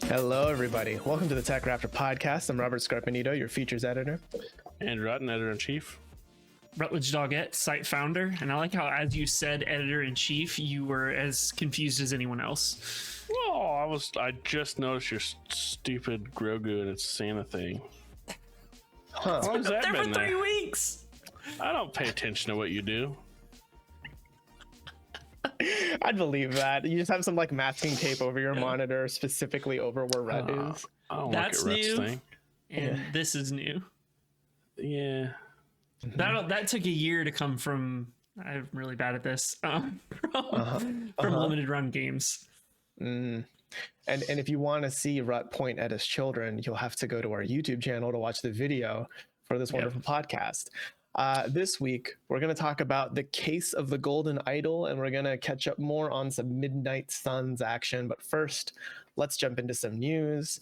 Hello, everybody. Welcome to the TechRaptor podcast. I'm Robert Scarpanito, your features editor. Andrew Rutten, editor-in-chief. Rutledge Doggett, site founder. And I like how, as you said, editor-in-chief, you were as confused as anyone else. Oh, I just noticed your stupid Grogu and its Santa thing. Huh. How long's that There been for 3 there? weeks. I don't pay attention to what you do. I'd believe that. You just have some like masking tape over your monitor, specifically over where red is. I don't That's look at Rhett's new. thing. And this is new. Yeah. That took a year to come from. I'm really bad at this. From limited run games. And if you want to see Rut point at his children, you'll have to go to our YouTube channel to watch the video for this wonderful podcast. This week, we're going to talk about the case of the Golden Idol, and we're going to catch up more on some Midnight Suns action. But first, let's jump into some news.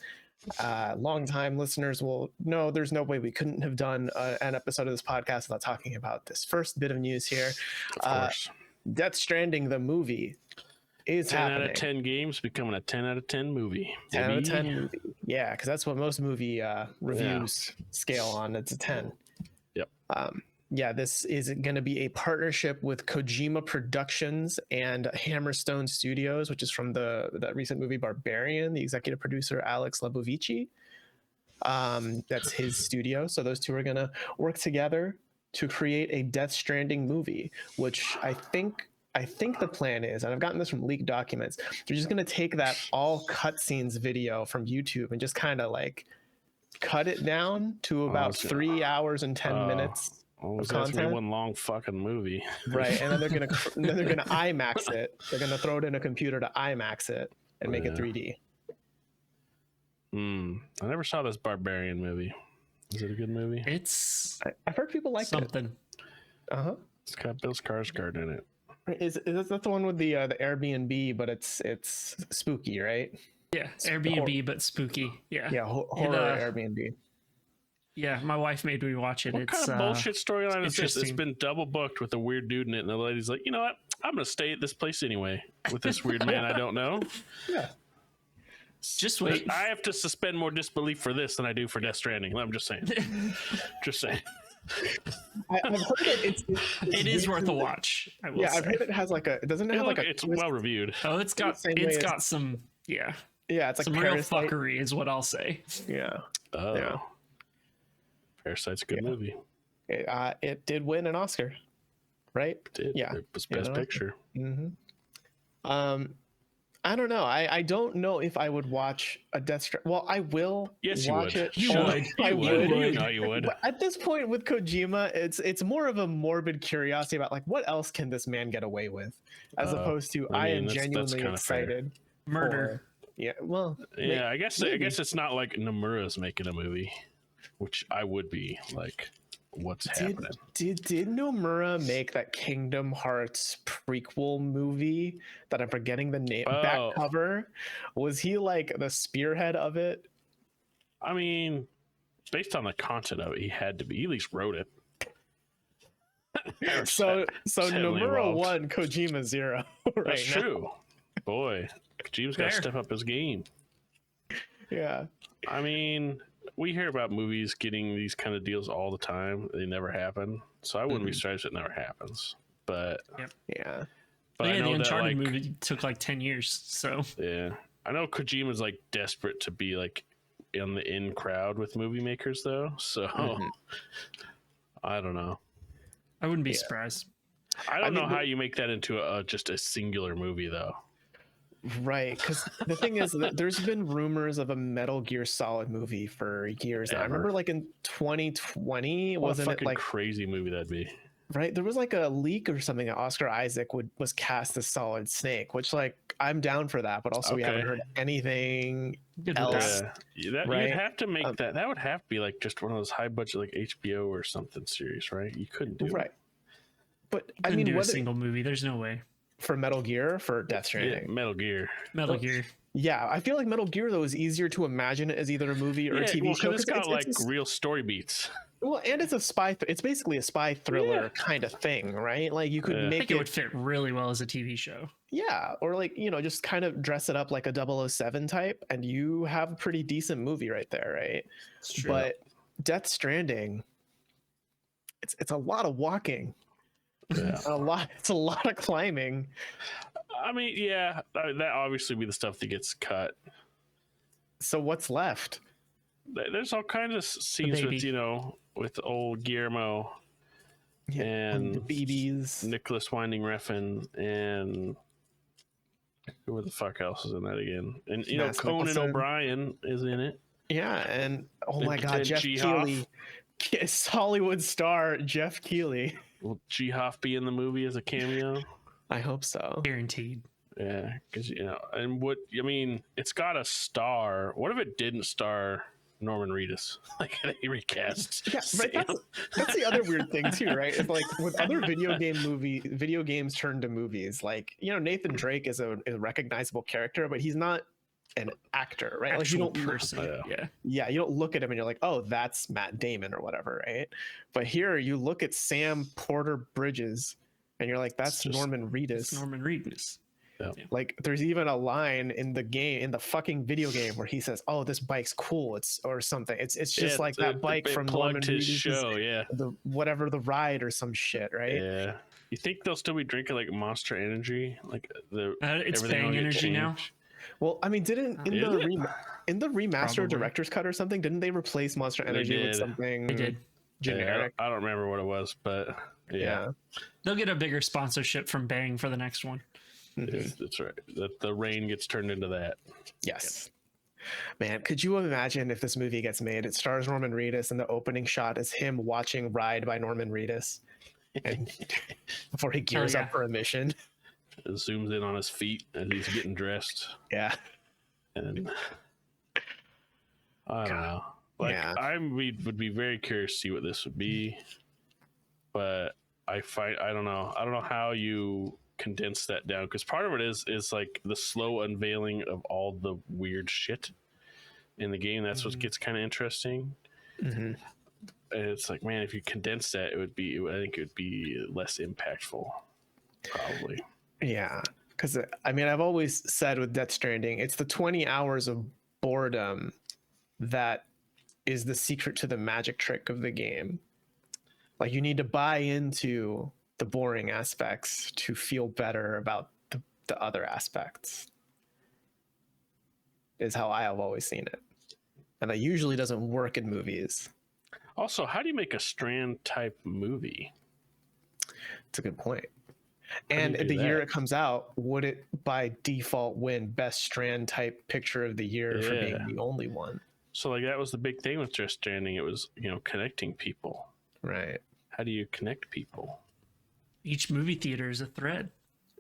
Long-time listeners will know there's no way we couldn't have done an episode of this podcast without talking about this first bit of news here. Of course. Death Stranding, the movie, is 10 happening. out of 10 games becoming a 10 out of 10 movie. 10 out of Maybe. 10 movie. Yeah, because that's what most movie reviews scale on. It's a 10. Yep. This is going to be a partnership with Kojima Productions and Hammerstone Studios, which is from the recent movie Barbarian. The executive producer, Alex Lebovici. That's his studio. So those two are going to work together to create a Death Stranding movie, which I think the plan is, and I've gotten this from leaked documents, they're just going to take that all cutscenes video from YouTube and just kind of like cut it down to about 3 hours and 10 minutes. Oh, of that's content. one long fucking movie. Right, and then they're gonna IMAX it. They're gonna throw it in a computer to IMAX it and make it 3D. I never saw this Barbarian movie. Is it a good movie? I've heard people like Something. it. It's got Bill Skarsgård in it. Is that the one with the Airbnb, but it's spooky, right? Yeah, Airbnb, but spooky. Yeah. Yeah, horror Airbnb. Yeah, my wife made me watch it. What kind of bullshit storyline is this? It's interesting. been double booked with a weird dude in it, and the lady's like, you know what? I'm going to stay at this place anyway with this weird man I don't know. Yeah. Just wait. I have to suspend more disbelief for this than I do for Death Stranding. I'm just saying. Just saying. I've heard It is worth a watch. I will say. I've heard it has like a. Doesn't it have like a? It's twist? well reviewed. Oh, it's got some. Yeah. Yeah, it's like Some real Parasite. fuckery is what I'll say. Yeah. Oh. Yeah. Parasite's a good movie. It did win an Oscar, right? Yeah. It was Best Picture. I don't know. I don't know if I would watch a Death Stranding. Well, I will watch it. You would. I would. You know you would. But at this point with Kojima, it's more of a morbid curiosity about like what else can this man get away with, as opposed to I am that's genuinely kinda excited. Murder. Yeah. Well. Yeah, I guess it's not like Nomura's making a movie, which I would be like, what's happening? Did Nomura make that Kingdom Hearts prequel movie that I'm forgetting the name? Back cover. Was he like the spearhead of it? I mean, based on the content of it, he had to be. He at least wrote it. So heavily Nomura involved. 1, Kojima 0. Right. That's now. true. Boy, Kojima's got to Fair. step up his game. Yeah. I mean, we hear about movies getting these kind of deals all the time. They never happen. So I wouldn't be surprised if it never happens. But Yeah. but I Yeah, the know that Uncharted like movie took like 10 years. So yeah, I know Kojima's like desperate to be like in the in crowd with movie makers though. So I don't know. I wouldn't be surprised. I don't mean, know how you make that into just a singular movie though. Right. Because the thing is that there's been rumors of a Metal Gear Solid movie for years now. I remember like in 2020, What a wasn't it fucking like crazy movie that'd be? right? There was like a leak or something that Oscar Isaac was cast as Solid Snake, which like I'm down for that, but also we haven't Okay. heard anything Good else. lord. Right? You'd have to make that. That would have to be like just one of those high budget like HBO or something series, right? You couldn't do Right. But I Couldn't mean, do a whether single movie. There's no way. for Metal Gear or for Death Yeah, Stranding. Metal Gear. Metal Gear. Yeah, I feel like Metal Gear though is easier to imagine it as either a movie or a TV well, show. because it's got like it's- real story beats. Well, and it's a spy. It's basically a spy thriller kind of thing, right? Like you could Yeah. I make think it would fit really well as a TV show. yeah, or like just kind of dress it up like a 007 type, and you have a pretty decent movie right there, right? It's true. But Death Stranding, it's a lot of walking, Yeah. it's a lot of climbing. I mean, yeah, that obviously be the stuff that gets cut. So what's left? There's all kinds of scenes baby. with with old Guillermo and the BBs. Nicholas Winding Refn and who the fuck else is in that again? And Mads Conan Mikkelsen. O'Brien is in it. Yeah, and oh my God, And Jeff G. Keighley, Hollywood star Jeff Keighley. Will G. Hoff be in the movie as a cameo? I hope so. Guaranteed. Yeah, because and what I mean, it's got a star. What if it didn't star Norman Reedus? Like he recast. Yeah, but that's the other weird thing too, right? It's like with other video games turned to movies, like Nathan Drake is a recognizable character, but he's not an actor, right? Actual like you don't person. yeah, you don't look at him and you're like, oh, that's Matt Damon or whatever, right? But here you look at Sam Porter Bridges and you're like, that's Norman Reedus. It's Norman Reedus. Yeah. Like there's even a line in the fucking video game where he says, oh, this bike's cool, or something. It's just like that bike from Norman his Reedus' show, the ride or some shit, right? Yeah. You think they'll still be drinking like Monster Energy, like It's Bang Energy now. Well, I mean, in the remastered Probably. director's cut or something, didn't they replace Monster Energy with something They did. generic? I don't remember what it was, but yeah. They'll get a bigger sponsorship from Bang for the next one. That's right. That the rain gets turned into that. Yes. Man, could you imagine if this movie gets made? It stars Norman Reedus, and the opening shot is him watching Ride by Norman Reedus, and before he gears up for a mission. It zooms in on his feet as he's getting dressed. Yeah. And I don't know. Like would be very curious to see what this would be, but I don't know. I don't know how you condense that down, because part of it is like the slow unveiling of all the weird shit in the game. That's what gets kind of interesting. Mm-hmm. And it's like, man, if you condense that, I think it would be less impactful, probably. Yeah, because I mean, I've always said with Death Stranding, it's the 20 hours of boredom that is the secret to the magic trick of the game. Like you need to buy into the boring aspects to feel better about the other aspects, is how I have always seen it. And that usually doesn't work in movies. Also, how do you make a Strand type movie? It's a good point. And the year it comes out, would it by default win best Strand type picture of the year for being the only one? So like that was the big thing with Just Stranding. It was, connecting people. Right. How do you connect people? Each movie theater is a thread.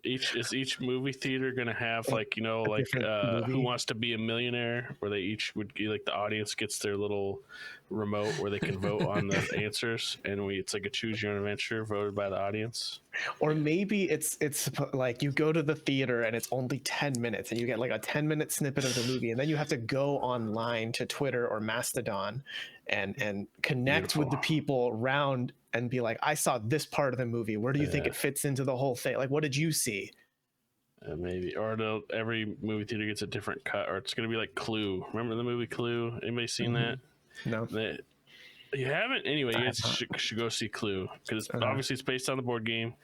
Is each movie theater gonna have Who Wants to Be a Millionaire, where they each would like the audience gets their little remote where they can vote on the answers, and it's like a choose your own adventure voted by the audience. Or maybe it's like you go to the theater and it's only 10 minutes and you get like a 10-minute snippet of the movie, and then you have to go online to Twitter or Mastodon and connect with the people around and be like, I saw this part of the movie. Where do you think it fits into the whole thing? Like, what did you see? Maybe, or every movie theater gets a different cut, or it's going to be like Clue. Remember the movie Clue? Anybody seen that? No. You haven't? Anyway, you guys should go see Clue, because obviously it's based on the board game,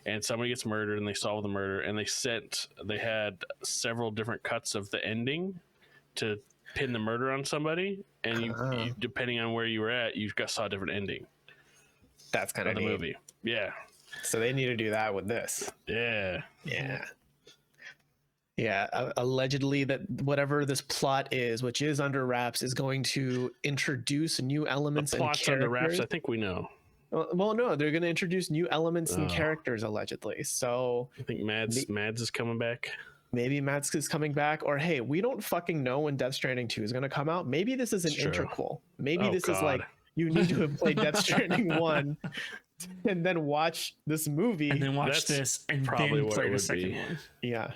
and somebody gets murdered and they solve the murder, and they had several different cuts of the ending to pin the murder on somebody, and you depending on where you were at, you saw a different ending. That's kind of the movie. Yeah. So they need to do that with this. Yeah. Allegedly, that whatever this plot is, which is under wraps, is going to introduce new elements and characters. Under wraps, I think we know. Well, no, they're going to introduce new elements and characters, allegedly. So I think Mads is coming back. Maybe Mads is coming back, or hey, we don't fucking know when Death Stranding 2 is going to come out. Maybe this is an interquel. Maybe this is like, you need to have played Death Stranding 1 and then watch this movie. And then watch this and then play the second one. Yeah.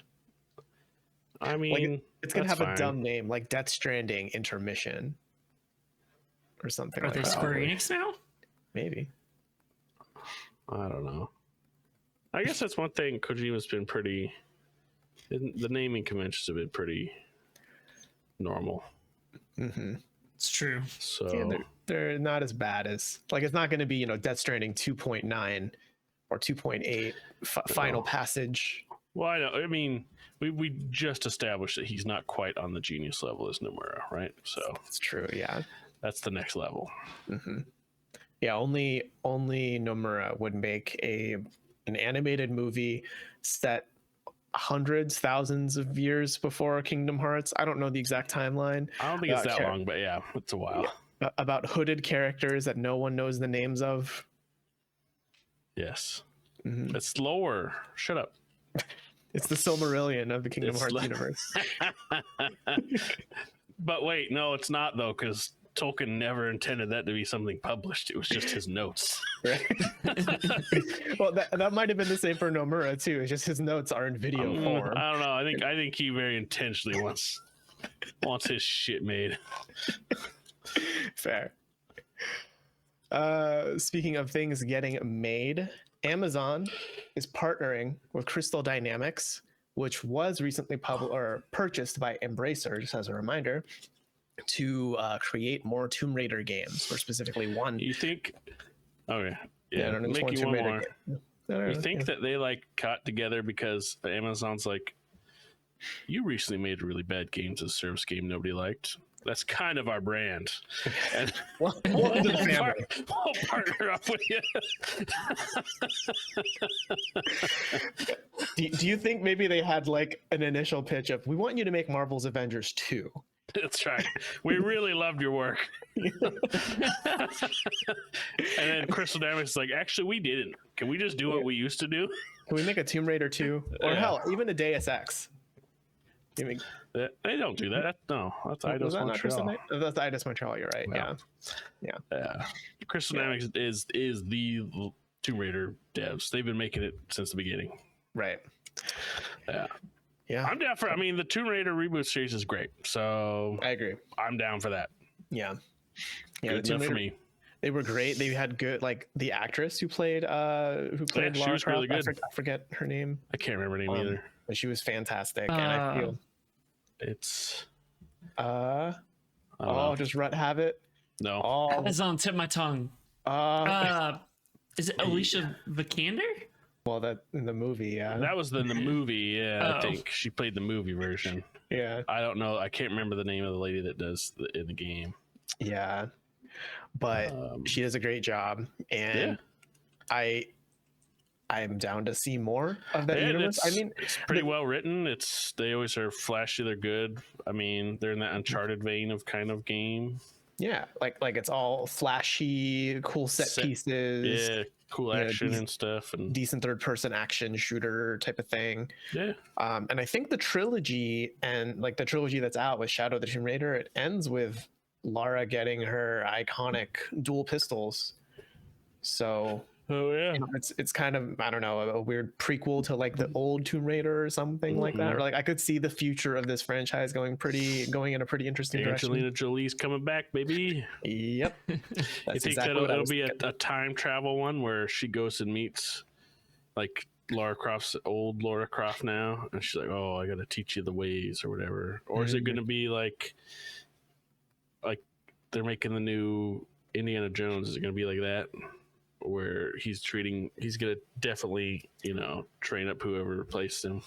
I mean, like it's going to have a dumb name, like Death Stranding Intermission or something like that. Are they Square Enix now? Maybe. I don't know. I guess that's one thing Kojima's been pretty. The naming conventions have been pretty normal. Mm-hmm. It's true. So Yeah, they're not as bad as like it's not going to be Death Stranding 2.9 or 2.8 final passage. Well, I mean, we just established that he's not quite on the genius level as Nomura, right? So It's true. Yeah. that's the next level. Mm-hmm. Yeah. Only Nomura would make an animated movie set hundreds, thousands of years before Kingdom Hearts. I don't know the exact timeline. I don't think it's that long, but yeah, it's a while. Yeah, about hooded characters that no one knows the names of. Yes. Mm-hmm. It's slower. Shut up. It's the Silmarillion of the Kingdom Hearts universe. But wait, no, it's not though, because Tolkien never intended that to be something published. It was just his notes. Right. Well, that might have been the same for Nomura too. It's just his notes are in video form. I don't know. I think he very intentionally wants his shit made. Fair. Speaking of things getting made, Amazon is partnering with Crystal Dynamics, which was recently purchased by Embracer, just as a reminder, to create more Tomb Raider games, or specifically one. You think? Okay, yeah. no, Make you one more. You think yeah. that they like got together because Amazon's like, you recently made a really bad games as a service game nobody liked. That's kind of our brand. And Welcome to the family. We'll partner up with you. Do you think maybe they had like an initial pitch of, we want you to make Marvel's Avengers 2? That's right. We really loved your work. And then Crystal Dynamics is like, actually, we didn't. Can we just do what we used to do? Can we make a Tomb Raider 2? Or hell, even a Deus Ex? They don't do that. No, that's Eidos Montreal. That's Eidos Montreal. You're right. Yeah. Crystal Dynamics is the Tomb Raider devs. They've been making it since the beginning. Right. Yeah. I'm down for. I mean, the Tomb Raider reboot series is great. So I agree. I'm down for that. Yeah. Good enough for me. They were great. They had good, like the actress who played Lara she was Croft. really good. I forget her name. I can't remember her name either. But she was fantastic, and I feel it's. Just Rut have it. No. It's on tip of my tongue. Is it Alicia Vikander? Well, that in the movie, yeah. That was in the movie, yeah. I think she played the movie version. Yeah. I don't know. I can't remember the name of the lady that does in the game. Yeah, but she does a great job, and I'm down to see more of that universe. I mean, it's pretty well written. They always are flashy. They're good. I mean, they're in that Uncharted vein of kind of game. Yeah, like it's all flashy, cool set pieces. Yeah, cool action and stuff, and decent third-person action shooter type of thing. Yeah. And I think the trilogy that's out with Shadow of the Tomb Raider, it ends with Lara getting her iconic dual pistols. So. Oh yeah, it's kind of, I don't know, a weird prequel to like the old Tomb Raider or something like that. Or like I could see the future of this franchise going in a pretty interesting direction. Angelina Jolie's coming back, baby. Yep. You think it'll be a time travel one where she goes and meets like old Lara Croft now, and she's like, "Oh, I got to teach you the ways" or whatever. Or is it going to be like they're making the new Indiana Jones? Is it going to be like that? Where he's gonna definitely train up whoever replaced him.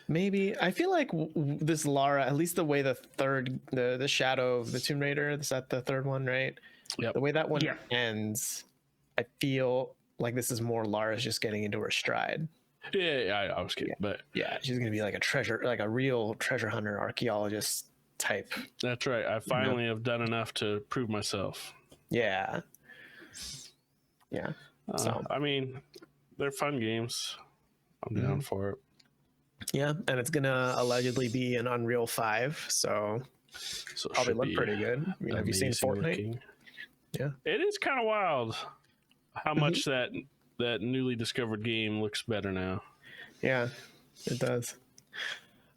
Maybe. I feel like this Lara, at least the way the Shadow of the Tomb Raider, is that the third one, right? Yeah. The way that one ends, I feel like this is more Lara's just getting into her stride. Yeah, I was kidding, but yeah, she's gonna be like a real treasure hunter, archaeologist type. That's right. I finally have done enough to prove myself. Yeah. Yeah. So I mean, they're fun games. I'm down for it. Yeah, and it's gonna allegedly be an Unreal 5, so probably look pretty good. Have you seen Fortnite? Looking. Yeah, it is kind of wild how much that newly discovered game looks better now. Yeah, it does.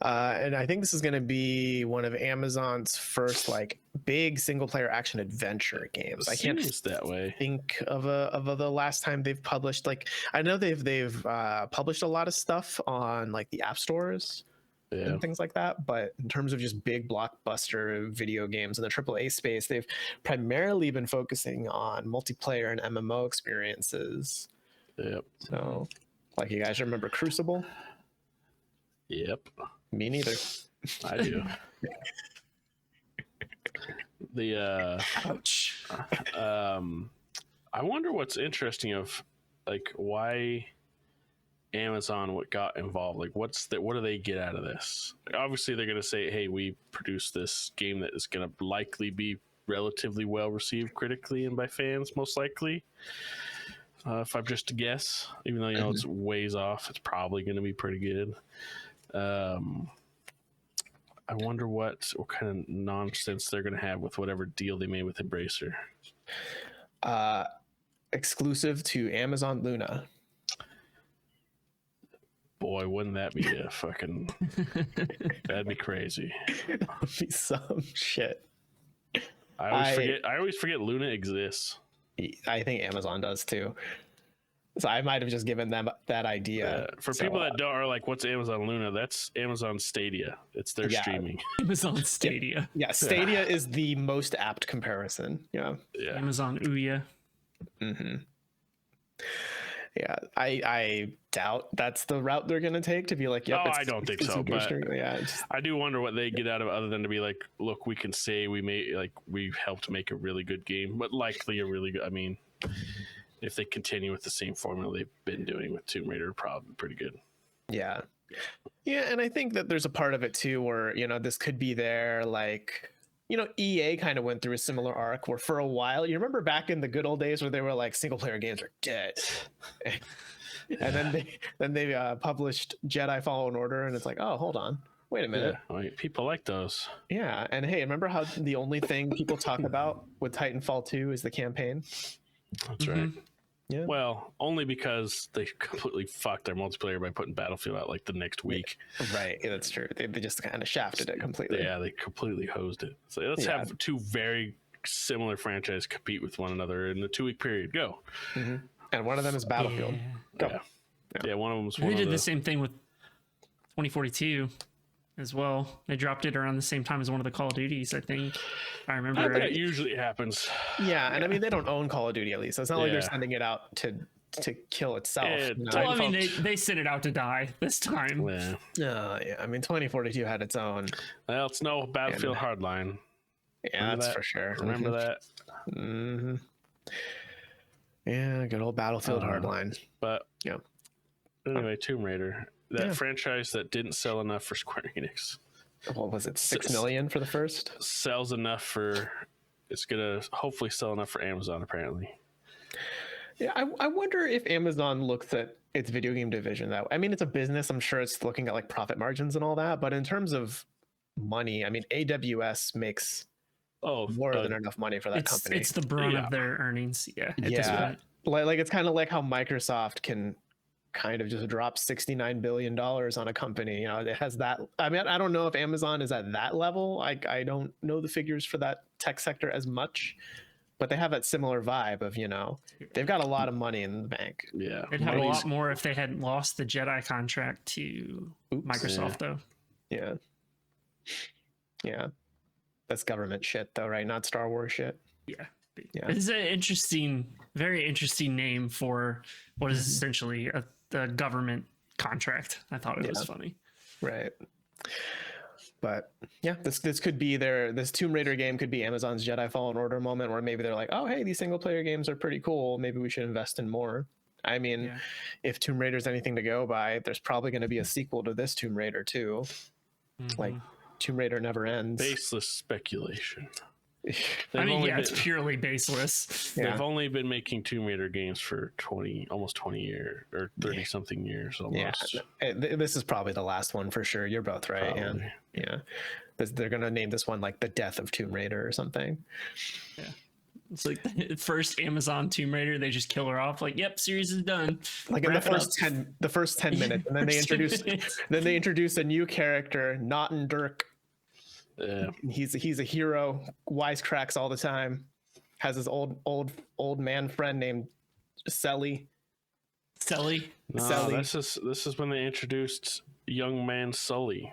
And I think this is going to be one of Amazon's first like big single player action adventure games. I can't that way think of the last time they've published, like, I know they've published a lot of stuff on like the app stores and things like that, but in terms of just big blockbuster video games in the AAA space, they've primarily been focusing on multiplayer and MMO experiences. So, like, you guys remember Crucible? Yep. Me neither. I do. Ouch. I wonder what's interesting of like why Amazon what got involved. Like what do they get out of this? Like, obviously they're gonna say, hey, we produced this game that is gonna likely be relatively well received critically and by fans, most likely. If I'm just to guess, even though it's ways off, it's probably gonna be pretty good. I wonder what kind of nonsense they're going to have with whatever deal they made with Embracer. Exclusive to Amazon Luna. Boy, wouldn't that be a fucking... That'd be crazy. That would be some shit. I always forget Luna exists. I think Amazon does too. So I might have just given them that idea. For people that don't are like, what's Amazon Luna? That's Amazon Stadia. It's their streaming. Amazon Stadia. Yeah, Stadia is the most apt comparison. Yeah. Amazon Ouya. Mm-hmm. Yeah, I doubt that's the route they're going to take to be like, yep. I don't think so. But yeah, I do wonder what they get out of it other than to be like, look, we can say we helped make a really good game, but likely a really good. I mean, if they continue with the same formula they've been doing with Tomb Raider, probably pretty good. Yeah. Yeah, and I think that there's a part of it too where, this could be their like, EA kind of went through a similar arc where for a while, you remember back in the good old days where they were like single player games are dead. And then they published Jedi Fallen Order and it's like, oh, hold on. Wait a minute. Yeah, people like those. Yeah, and hey, remember how the only thing people talk about with Titanfall 2 is the campaign? That's right. Yeah. Well, only because they completely fucked their multiplayer by putting Battlefield out like the next week. Right. Yeah, that's true. They just kind of shafted it completely. Yeah, they completely hosed it. So let's have two very similar franchises compete with one another in a 2-week period. Go. Mm-hmm. And one of them is Battlefield. Yeah. Go. Yeah, one of them was one They did the same thing with 2042 as well. They dropped it around the same time as one of the Call of Duties, I think. I remember. That usually happens. Yeah, and I mean they don't own Call of Duty at least. So it's not like they're sending it out to kill itself. Well, I mean they sent it out to die this time. Yeah. I mean 2042 had its own. Well, it's no Battlefield Hardline. Yeah, that's for sure. Remember that? Mm-hmm. Yeah, good old Battlefield Hardline. But anyway, Tomb Raider. That franchise that didn't sell enough for Square Enix. What was it? 6 million for the first? Sells enough for. It's gonna hopefully sell enough for Amazon. Apparently. Yeah, I wonder if Amazon looks at its video game division that way. I mean, it's a business. I'm sure it's looking at like profit margins and all that. But in terms of money, I mean, AWS makes more than enough money for that company. It's the brunt of their earnings. Yeah. Like it's kind of like how Microsoft can kind of just drop $69 billion on a company. It has that. I mean, I don't know if Amazon is at that level. I don't know the figures for that tech sector as much, but they have that similar vibe of, they've got a lot of money in the bank. Yeah. They'd have a lot more if they hadn't lost the Jedi contract to Microsoft, though. Yeah. Yeah. That's government shit, though, right? Not Star Wars shit. Yeah. It's an very interesting name for what is essentially a government contract. I thought it was funny. Right. But yeah, this could be this Tomb Raider game could be Amazon's Jedi Fallen Order moment where maybe they're like, oh, hey, these single player games are pretty cool. Maybe we should invest in more. I mean, if Tomb Raider's anything to go by, there's probably going to be a sequel to this Tomb Raider too. Mm-hmm. Like Tomb Raider never ends. Baseless speculation. It's purely baseless. They've only been making Tomb Raider games for almost 20 years or 30 something years almost. Yeah, this is probably the last one for sure. You're both right. Probably. Yeah. They're gonna name this one like the Death of Tomb Raider or something. Yeah. It's like the first Amazon Tomb Raider, they just kill her off. Like, yep, series is done. Like in Wrap it up. the first 10 minutes, and then they First 10 introduce minutes. a new character, Naughton Dirk. Yeah. He's a hero, wisecracks all the time. Has his old man friend named Selly. Sully. No, Selly. this is when they introduced young man Sully.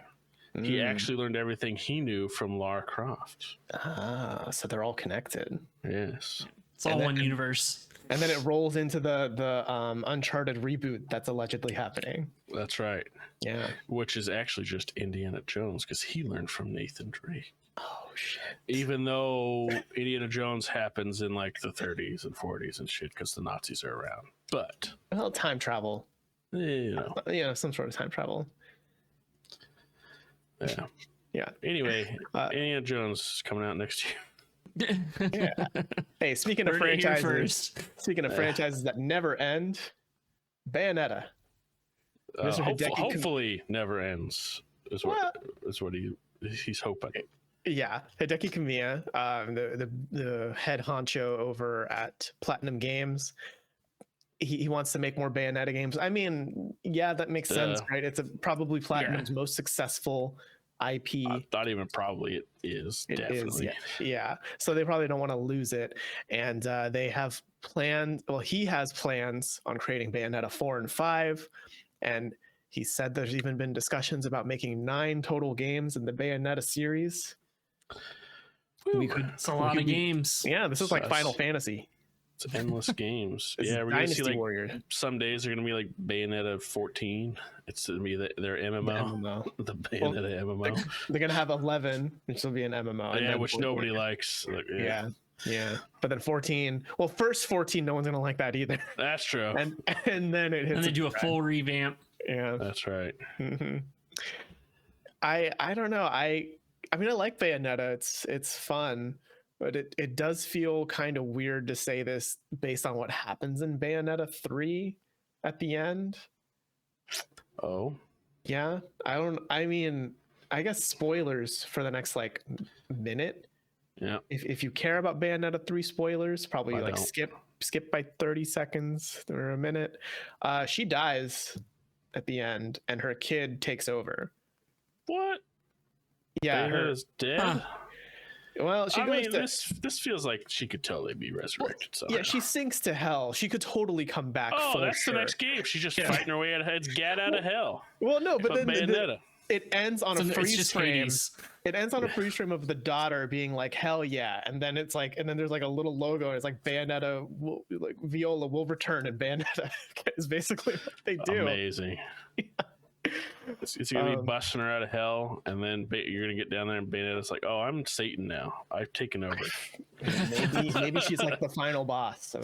He actually learned everything he knew from Lara Croft. Ah, so they're all connected. Yes. It's all one universe. And then it rolls into the Uncharted reboot that's allegedly happening. That's right. Yeah. Which is actually just Indiana Jones because he learned from Nathan Drake. Oh shit. Even though Indiana Jones happens in like the 30s and 40s and shit because the Nazis are around. But, Well, time travel. you know, Some sort of time travel. yeah. Yeah. Anyway, Indiana Jones is coming out next year. Yeah. Hey, speaking of Heard it here franchises, franchises that never end, Bayonetta. Mr. Hideki Hopefully never ends is what he's hoping. Yeah, Hideki Kamiya, the head honcho over at Platinum Games, he wants to make more Bayonetta games. I mean, yeah, that makes sense, right? It's probably Platinum's most successful IP. Not even probably, it is. It Definitely. is, yeah. So they probably don't want to lose it, and they have plans. Well, he has plans on creating Bayonetta 4 and 5, and he said there's even been discussions about making 9 total games in the Bayonetta series. It's a lot of games. Yeah, this is like Final Fantasy. It's endless games. This Yeah, is we're gonna see Dynasty like Warrior. some days are gonna be like Bayonetta 14. It's gonna be their MMO. The Bayonetta MMO. They're gonna have 11, which will be an MMO. Yeah, which nobody likes. Like, Yeah. But then 14. Well, first 14, no one's gonna like that either. That's true. And then it hits. And they do a full revamp. Yeah. That's right. Mm-hmm. I don't know. I mean, I like Bayonetta. It's fun, but it does feel kind of weird to say this based on what happens in Bayonetta 3 at the end. Oh. Yeah. I mean, I guess spoilers for the next like minute. Yeah. If you care about Bayonetta 3 spoilers, probably I like don't. skip by 30 seconds or a minute. She dies at the end and her kid takes over. What? Yeah, her is dead. Huh. Well, she goes to, this feels like she could totally be resurrected. Somehow. yeah, she sinks to hell. She could totally come back. Oh, for that's sure. the next game. She's just fighting her way out of hell. Well, no, but then Bayonetta. it ends on a It's freeze just frame. Hades. It ends on a freeze frame of the daughter being like, "Hell yeah!" And then it's like, and then there's like a little logo. And it's like Bayonetta, like Viola will return, and Bayonetta is basically what they do. Amazing. It's gonna be busting her out of hell, and then you're gonna get down there, and Bayonetta's like, "Oh, I'm Satan now. I've taken over." Maybe she's like the final boss. So.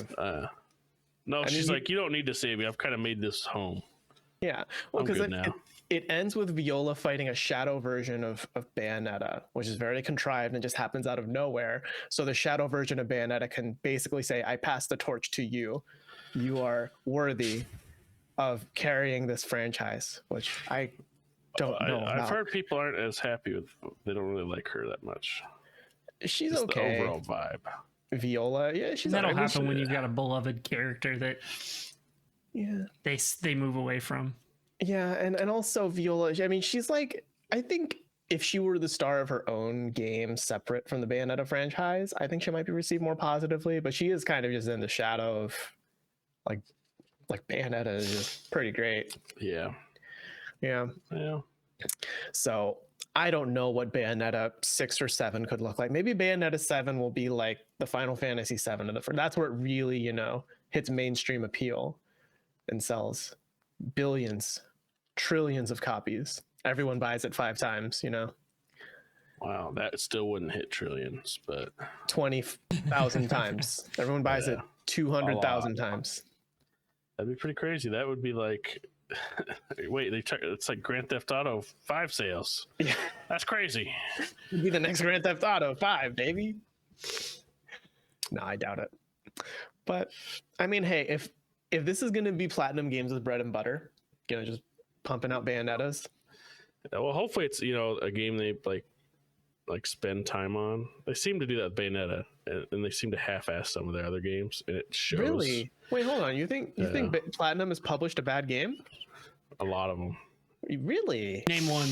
No, I mean, she's like, "You don't need to save me. I've kind of made this home." Yeah, well, I'm because good now. it ends with Viola fighting a shadow version of Bayonetta, which is very contrived and just happens out of nowhere. So the shadow version of Bayonetta can basically say, "I pass the torch to you. You are worthy of carrying this franchise," which I don't know. I've heard people aren't as happy with. They don't really like her that much. She's Just okay. The overall vibe. Viola, yeah, she's. That'll alright. happen when you've got a beloved character that they move away from. Yeah, and also Viola. I mean, she's like. I think if she were the star of her own game, separate from the Bayonetta franchise, I think she might be received more positively. But she is kind of just in the shadow of, like Bayonetta is just pretty great. Yeah. Yeah. So I don't know what Bayonetta 6 or 7 could look like. Maybe Bayonetta 7 will be like the Final Fantasy 7 that's where it really, hits mainstream appeal and sells billions, trillions of copies. Everyone buys it 5 times, Wow, that still wouldn't hit trillions, but 20,000 times. Everyone buys it 200,000 times. That'd be pretty crazy. That would be like, wait, it's like Grand Theft Auto 5 sales. Yeah. That's crazy. It'd be the next Grand Theft Auto 5, baby. No, I doubt it. But I mean, hey, if this is going to be Platinum Games' bread and butter, just pumping out Bayonettas. Well, hopefully it's a game they like spend time on. They seem to do that with Bayonetta, and they seem to half-ass some of their other games, and it shows. Really? Wait, hold on. You think Platinum has published a bad game? A lot of them. Really? Name one.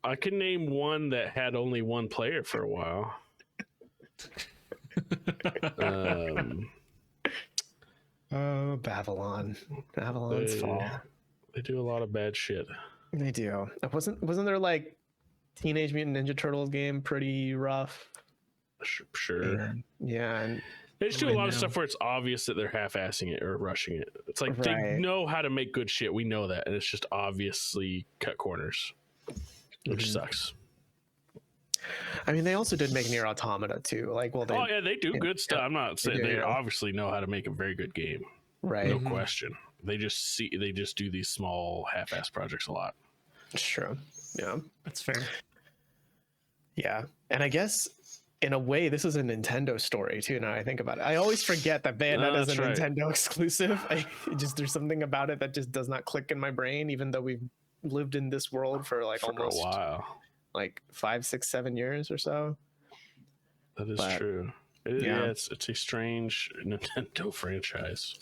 I can name one that had only one player for a while. Oh, Babylon's Fall. They do a lot of bad shit. They do. Wasn't there like Teenage Mutant Ninja Turtles game pretty rough? Sure. Yeah. And they just do a lot of stuff where it's obvious that they're half-assing it or rushing it. It's like they know how to make good shit. We know that, and it's just obviously cut corners, which sucks. I mean, they also did make Nier Automata too. Like, well, they do good stuff. I'm not saying they obviously know how to make a very good game, right? No question. They just do these small half-ass projects a lot. It's true. Yeah, that's fair. Yeah, and I guess in a way, this is a Nintendo story too. Now I think about it, I always forget that Bayonetta is a Nintendo exclusive. There's something about it that just does not click in my brain, even though we've lived in this world for like almost a while. Like 5, 6, 7 years or so. That is true. It's a strange Nintendo franchise.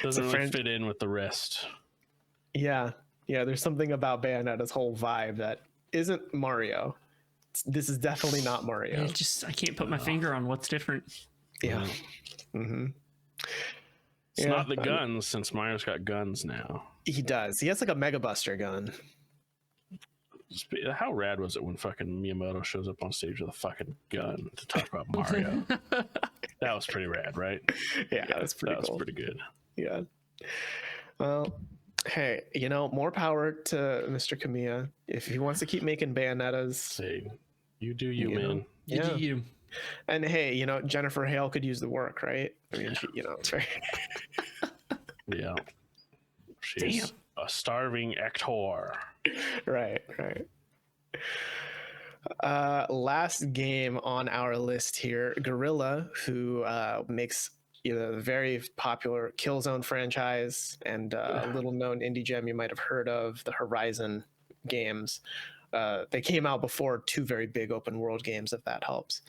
Doesn't really fit in with the rest. Yeah, there's something about Bayonetta's whole vibe that isn't Mario. This is definitely not Mario. I can't put my finger on what's different. Yeah. Mm-hmm. It's not the guns, since Mario's got guns now. He does. He has like a Mega Buster gun. How rad was it when fucking Miyamoto shows up on stage with a fucking gun to talk about Mario? That was pretty rad, right? Yeah, that's pretty cool. That was pretty good. Yeah. Well, hey, more power to Mr. Kamiya. If he wants to keep making Bayonettas. Hey, you do you, man. You do you. And hey, Jennifer Hale could use the work, right? I mean, it's right. Yeah. She's a starving actor. Right. Last game on our list here, Guerilla, who makes the very popular Killzone franchise and a little known indie gem you might have heard of, the Horizon games. They came out before 2 very big open world games, if that helps.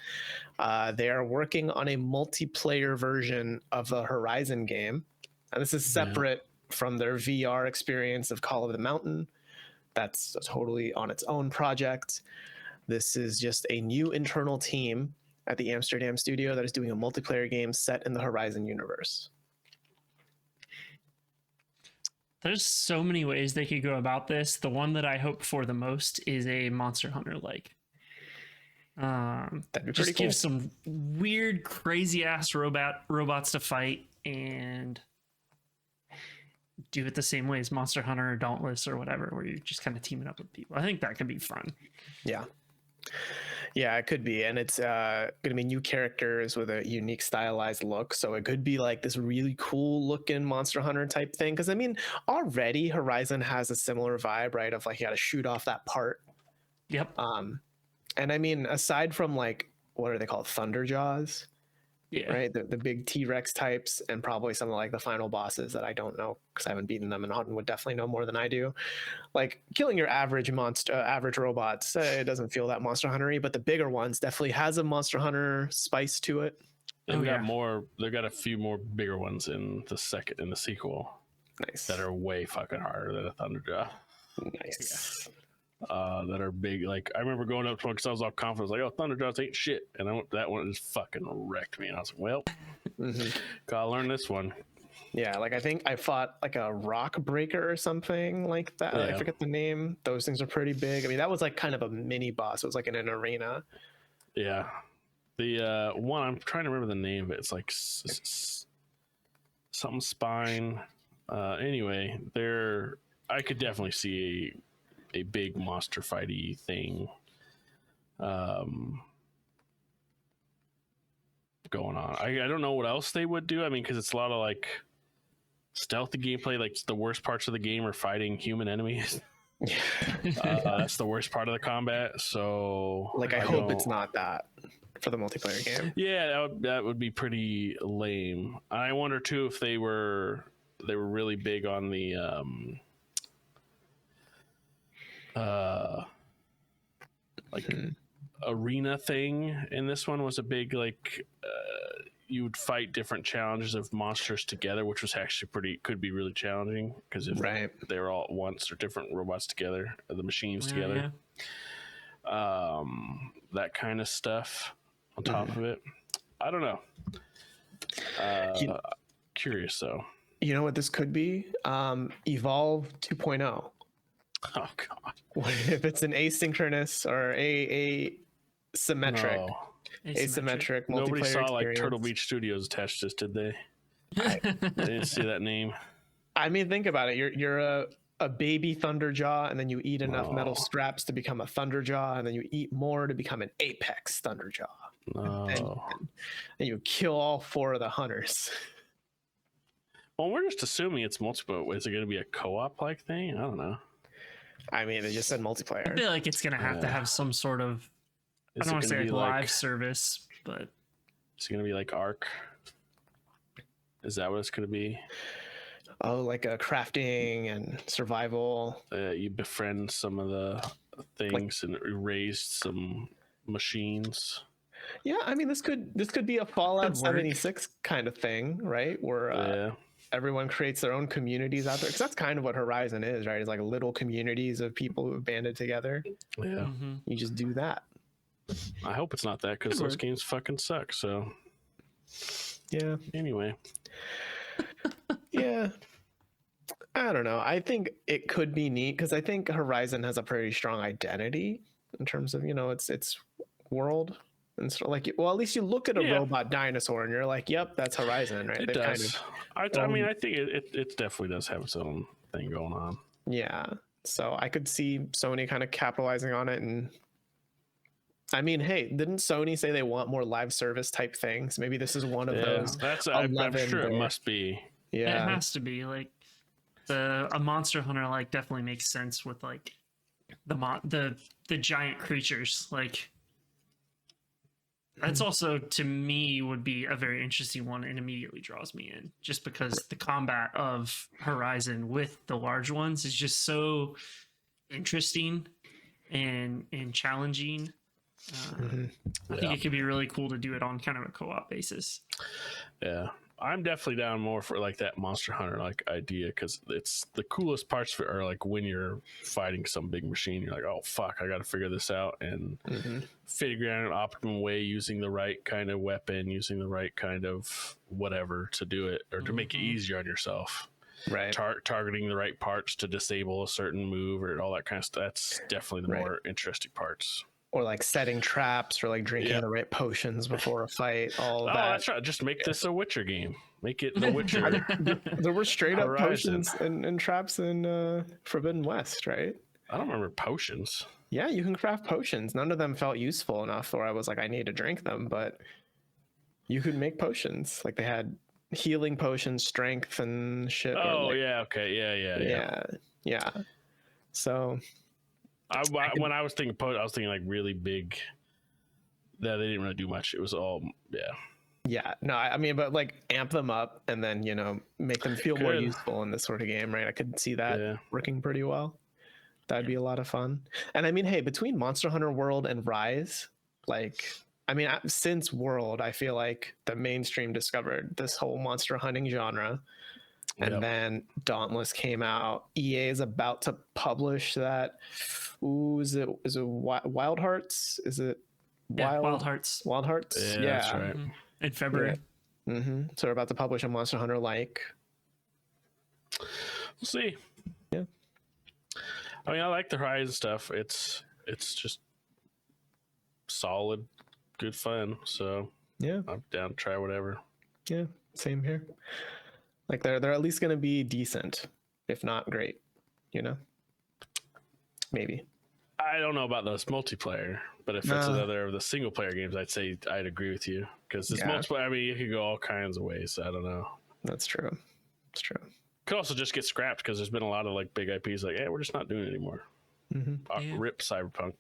They are working on a multiplayer version of the Horizon game. And this is separate from their VR experience of Call of the Mountain. That's totally on its own project. This is just a new internal team at the Amsterdam studio that is doing a multiplayer game set in the Horizon universe. There's so many ways they could go about this. The one that I hope for the most is a Monster Hunter like. That'd be just pretty cool. Give some weird, crazy ass robots to fight and do it the same way as Monster Hunter or Dauntless or whatever, where you're just kind of teaming up with people. I think that could be fun. Yeah, it could be. And it's going to be new characters with a unique stylized look. So it could be like this really cool looking Monster Hunter type thing. Because I mean, already Horizon has a similar vibe, right? Of like, you got to shoot off that part. Yep. And I mean, aside from like, what are they called? Thunderjaws? Yeah. Right. The big T-Rex types, and probably some of like the final bosses that I don't know because I haven't beaten them, and Auden would definitely know more than I do. Like killing your average robots, it doesn't feel that Monster Hunter-y, but the bigger ones definitely has a Monster Hunter spice to it. They've got more. They've got a few more bigger ones in the sequel. Nice. That are way fucking harder than a Thunderjaw. Nice. Yeah. That are big. Like I remember going up to one because I was all confident, like, "Oh, Thunderjaws ain't shit," and that one just fucking wrecked me. And I was like, "Well, gotta learn this one." Yeah, like I think I fought like a rock breaker or something like that. Yeah. I forget the name. Those things are pretty big. I mean, that was like kind of a mini boss. It was like in an arena. Yeah, the one I'm trying to remember the name of it. It's like something spine. Anyway, I could definitely see a big monster fighty thing going on. I don't know what else they would do. I mean, because it's a lot of like stealthy gameplay. Like the worst parts of the game are fighting human enemies. That's the worst part of the combat. So like I hope it's not that for the multiplayer game. Yeah, that would be pretty lame. I wonder too if they were really big on the arena thing in this one was a big like you would fight different challenges of monsters together, which was actually could be really challenging because if they were all at once or different robots together, or the machines together, that kind of stuff on top of it. I don't know. Curious though. You know what this could be? Evolve 2.0. Oh god. If it's an asynchronous or asymmetric multiplayer Nobody saw experience. like Turtle Beach Studios attached to this, did they? I didn't see that name. I mean, think about it. You're a baby Thunderjaw, and then you eat enough metal scraps to become a Thunderjaw, and then you eat more to become an Apex Thunderjaw. No. And you kill all 4 of the hunters. Well, we're just assuming it's multiplayer. Is it going to be a co-op like thing? I don't know. I mean, they just said multiplayer. I feel like it's going to have to have some sort of, I don't want to say like live service, but it's going to be like Ark. Is that what it's going to be? Oh, like a crafting and survival. You befriend some of the things and erase some machines. Yeah, I mean, this could be a Fallout 76 kind of thing, right? Where everyone creates their own communities out there, because that's kind of what Horizon is, right? It's like little communities of people who have banded together. Yeah, you just do that. I hope it's not that, because those games fucking suck. So yeah. Anyway. Yeah. I don't know. I think it could be neat because I think Horizon has a pretty strong identity in terms of, its world. And so, like, well, at least you look at a robot dinosaur and you're like, yep, that's Horizon, right? It does. I mean, I think it definitely does have its own thing going on. Yeah. So I could see Sony kind of capitalizing on it. And I mean, hey, didn't Sony say they want more live service type things? Maybe this is one of those. I'm sure it must be. Yeah. It has to be. Like, a Monster Hunter like definitely makes sense with like the giant creatures. Like, that's also, to me, would be a very interesting one and immediately draws me in, just because the combat of Horizon with the large ones is just so interesting and challenging. I think it could be really cool to do it on kind of a co-op basis. Yeah, I'm definitely down more for like that Monster Hunter like idea, because it's the coolest parts for are like when you're fighting some big machine, you're like, oh fuck, I got to figure this out and figure out an optimum way, using the right kind of weapon, using the right kind of whatever to do it, or to make it easier on yourself. Right. Targeting the right parts to disable a certain move or all that kind of stuff. That's definitely the more interesting parts. Or like setting traps, or like drinking the right potions before a fight. All of that. That's right. Just make this a Witcher game. Make it the Witcher. There were straight up Horizon. potions and traps in Forbidden West, right? I don't remember potions. Yeah, you can craft potions. None of them felt useful enough where I was like, I need to drink them, but you could make potions. Like, they had healing potions, strength and shit. Oh, okay. Yeah. So when I was thinking I was thinking like really big. That they didn't really do much. It was all Yeah, no, I mean, but like amp them up and then, make them feel more useful in this sort of game, right? I could see that working pretty well. That'd be a lot of fun. And I mean, hey, between Monster Hunter World and Rise, like, I mean, since World, I feel like the mainstream discovered this whole monster hunting genre. And then Dauntless came out. EA is about to publish that. Ooh, is it Wild Hearts? Is it Wild Hearts? Wild Hearts? Yeah, that's right. In February. Yeah. So we're about to publish a Monster Hunter like. We'll see. Yeah. I mean, I like the Horizon stuff. It's just solid, good fun. So yeah, I'm down to try whatever. Yeah, same here. Like they're at least gonna be decent, if not great. Maybe. I don't know about those multiplayer, but if it's another of the single player games, I'd agree with you, because this multiplayer, I mean, you could go all kinds of ways. So I don't know. That's true. It's true. Could also just get scrapped, because there's been a lot of like big IPs like, hey, we're just not doing it anymore. Rip Cyberpunk.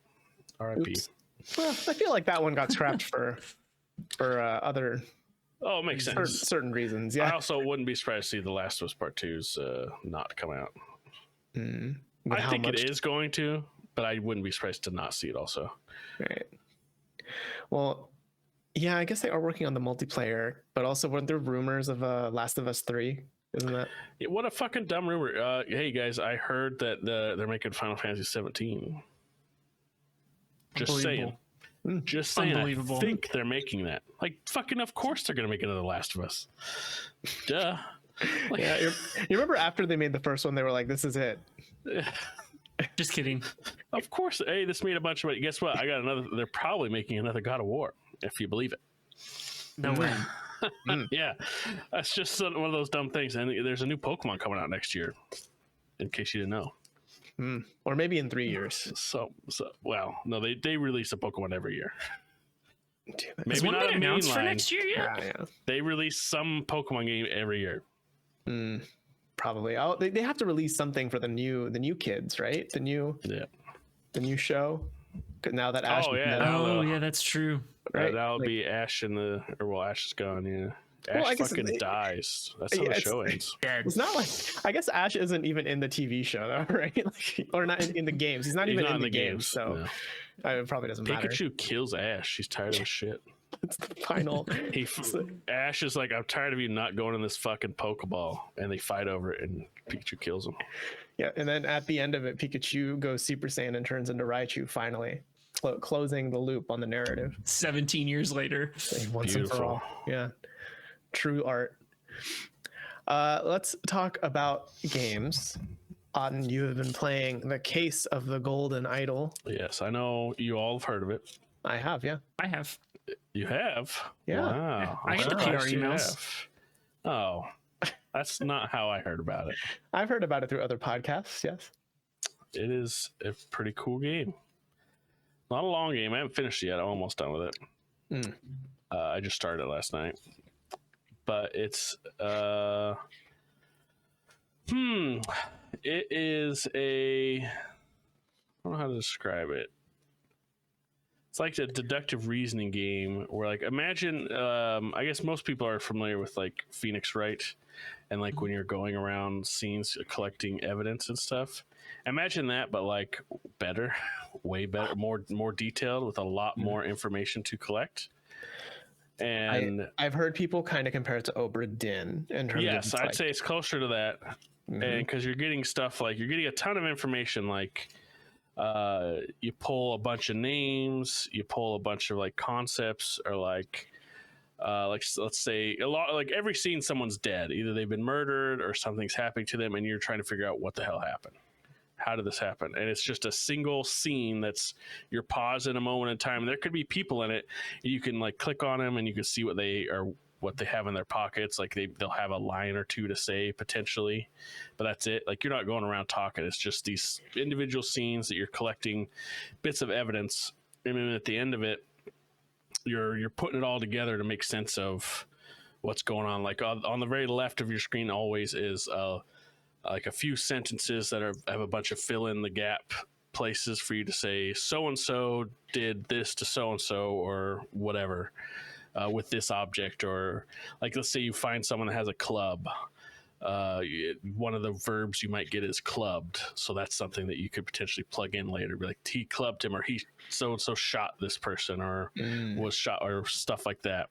RIP. Oops. Well, I feel like that one got scrapped for other. Oh, it makes sense. Certain reasons. Yeah. I also wouldn't be surprised to see The Last of Us Part 2's not come out. I think it is going to, but I wouldn't be surprised to not see it also. Right. Well, yeah, I guess they are working on the multiplayer, but also weren't there rumors of Last of Us 3? Isn't that? Yeah, what a fucking dumb rumor. Hey guys, I heard that they're making Final Fantasy 17. Just saying. Just saying. Unbelievable. I think they're making that. Like, fucking, of course they're gonna make another Last of Us. Duh. Like, Yeah, you remember after they made the first one, they were like, "This is it." Just kidding. of course. Hey, this made a bunch of money. Guess what? I got another. They're probably making another God of War, if you believe it. No way. Yeah, that's just one of those dumb things. And there's a new Pokemon coming out next year, in case you didn't know. Or maybe in 3 years. So well, no, they release a Pokemon every year. Has one been announced for next year yet? Yeah. They release some Pokemon game every year. Probably. They have to release something for the new kids, right? The new show. Now that Ash. Yeah, that's true. Right? That'll be Ash Ash is gone. Yeah. Ash fucking dies. That's how the show ends. It's not like, I guess Ash isn't even in the TV show though, right? Like, or not in the games. He's not even in the games, so it probably doesn't matter. Pikachu kills Ash. She's tired of his shit. It's the final. Ash is like, I'm tired of you not going in this fucking Pokeball, and they fight over it, and Pikachu kills him. Yeah, and then at the end of it, Pikachu goes Super Saiyan and turns into Raichu finally, closing the loop on the narrative. 17 years later. Once and for all. Yeah. True art. Let's talk about games. Auden, you have been playing The Case of the Golden Idol. Yes, I know you all have heard of it. I have, yeah. I have. You have? Yeah. Wow. I get the PR emails. Oh, that's not how I heard about it. I've heard about it through other podcasts, yes. It is a pretty cool game. Not a long game. I haven't finished it yet. I'm almost done with it. I just started it last night. But it's it is I don't know how to describe it. It's like a deductive reasoning game where, like, imagine I guess most people are familiar with like Phoenix Wright and like when you're going around scenes collecting evidence and stuff. Imagine that, but like better, way better, more detailed with a lot more information to collect. And I've heard people kind of compare it to Obra Dinn in terms yes, of I'd say it's closer to that. And because you're getting stuff like you're getting a ton of information, like you pull a bunch of names, you pull a bunch of like concepts, or like let's say a lot, like every scene someone's dead, either they've been murdered or something's happening to them, and you're trying to figure out what the hell happened. How did this happen? And it's just a single scene that's you're pausing a moment in time. And there could be people in it. You can like click on them and you can see what they have in their pockets. Like they'll have a line or two to say potentially, but that's it. Like you're not going around talking. It's just these individual scenes that you're collecting bits of evidence. And then at the end of it, you're putting it all together to make sense of what's going on. Like on the very left of your screen always is like a few sentences that have a bunch of fill in the gap places for you to say so and so did this to so and so or whatever with this object, or like let's say you find someone that has a club. One of the verbs you might get is clubbed, so that's something that you could potentially plug in later. Be like he clubbed him, or he so and so shot this person, or was shot, or stuff like that.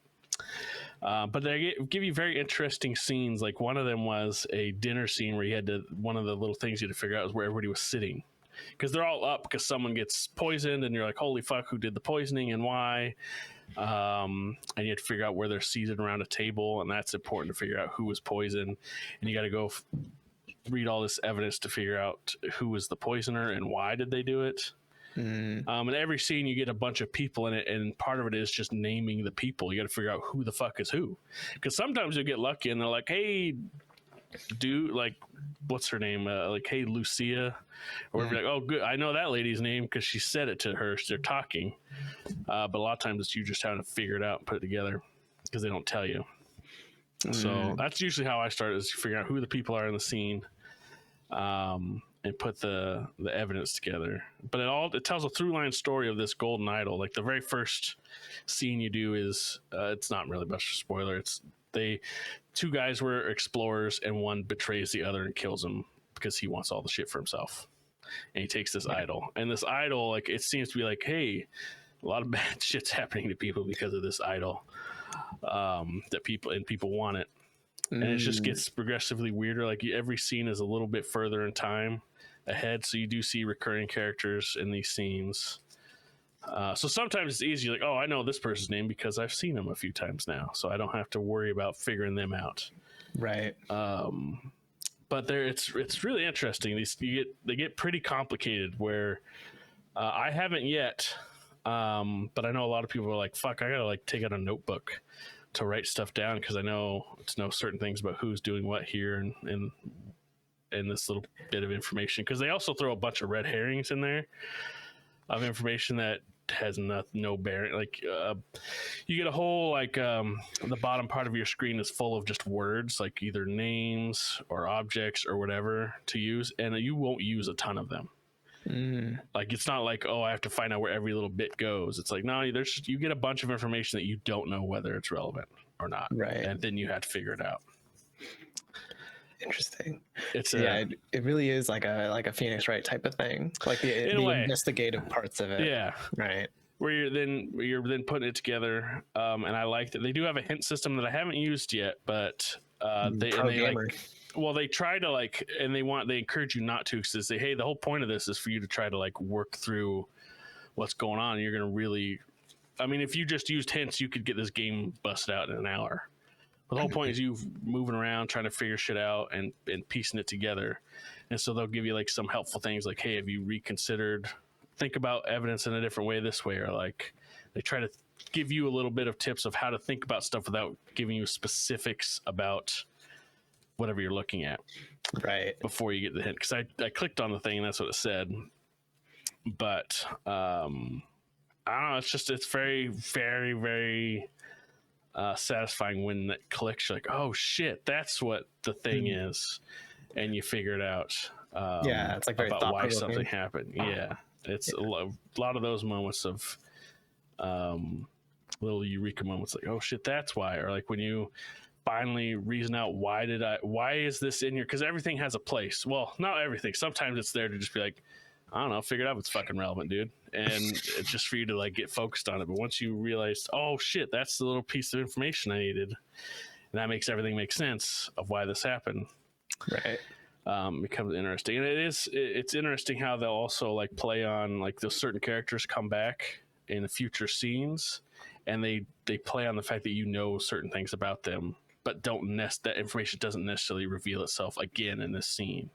But they give you very interesting scenes. Like one of them was a dinner scene where you had to, one of the little things you had to figure out was where everybody was sitting. Because they're all up because someone gets poisoned and you're like, holy fuck, who did the poisoning and why? And you have to figure out where they're seated around a table, and that's important to figure out who was poisoned. And you got to go read all this evidence to figure out who was the poisoner and why did they do it. And every scene you get a bunch of people in it, and part of it is just naming the people. You got to figure out who the fuck is who, because sometimes you'll get lucky and they're like, hey dude, like what's her name, like hey Lucia, or like, oh good, I know that lady's name because she said it to her, so they're talking. But a lot of times it's you just having to figure it out and put it together because they don't tell you. So that's usually how I start, is figuring out who the people are in the scene, and put the evidence together. But it tells a through line story of this golden idol. Like the very first scene you do is it's not really much of a spoiler. It's two guys were explorers and one betrays the other and kills him because he wants all the shit for himself. And he takes this idol, and this idol, like it seems to be like, hey, a lot of bad shit's happening to people because of this idol. That people want it, and it just gets progressively weirder. Like every scene is a little bit further in time ahead, so you do see recurring characters in these scenes. So sometimes it's easy, like, oh, I know this person's name because I've seen them a few times now, so I don't have to worry about figuring them out. Right. But it's really interesting. They get pretty complicated. Where I haven't yet, but I know a lot of people are like, fuck, I gotta like take out a notebook to write stuff down because I know certain things about who's doing what here and this little bit of information, because they also throw a bunch of red herrings in there of information that has no bearing. Like you get a whole like the bottom part of your screen is full of just words, like either names or objects or whatever to use, and you won't use a ton of them. Like it's not like, oh, I have to find out where every little bit goes. It's like, no, you get a bunch of information that you don't know whether it's relevant or not, right? And then you have to figure it out. Interesting. It really is like a Phoenix Wright type of thing, like the investigative parts of it. Yeah, right. Where you're then putting it together, and I like that they do have a hint system that I haven't used yet, but they try to like, and they encourage you not to, because they say, hey, the whole point of this is for you to try to like work through what's going on. And you're gonna really, I mean, if you just used hints, you could get this game busted out in an hour. But the whole point is you moving around, trying to figure shit out and piecing it together. And so they'll give you like some helpful things like, hey, have you reconsidered, think about evidence in a different way this way? Or like they try to give you a little bit of tips of how to think about stuff without giving you specifics about whatever you're looking at. Right. Before you get the hint. Because I clicked on the thing and that's what it said. But I don't know. It's very, very, very satisfying when that clicks. You're like, oh shit, that's what the thing is, and you figure it out. It's like very about why something happened. Yeah, it's a lot of those moments of little eureka moments, like, oh shit, that's why. Or like when you finally reason out, why is this in here? Because everything has a place. Well, not everything. Sometimes it's there to just be like, I don't know, figure it out if it's fucking relevant, dude. And it's just for you to like get focused on it. But once you realize, oh shit, that's the little piece of information I needed, and that makes everything make sense of why this happened. Right. Becomes interesting. And it's interesting how they'll also like play on like those certain characters come back in the future scenes, and they play on the fact that you know certain things about them, but that information doesn't necessarily reveal itself again in this scene.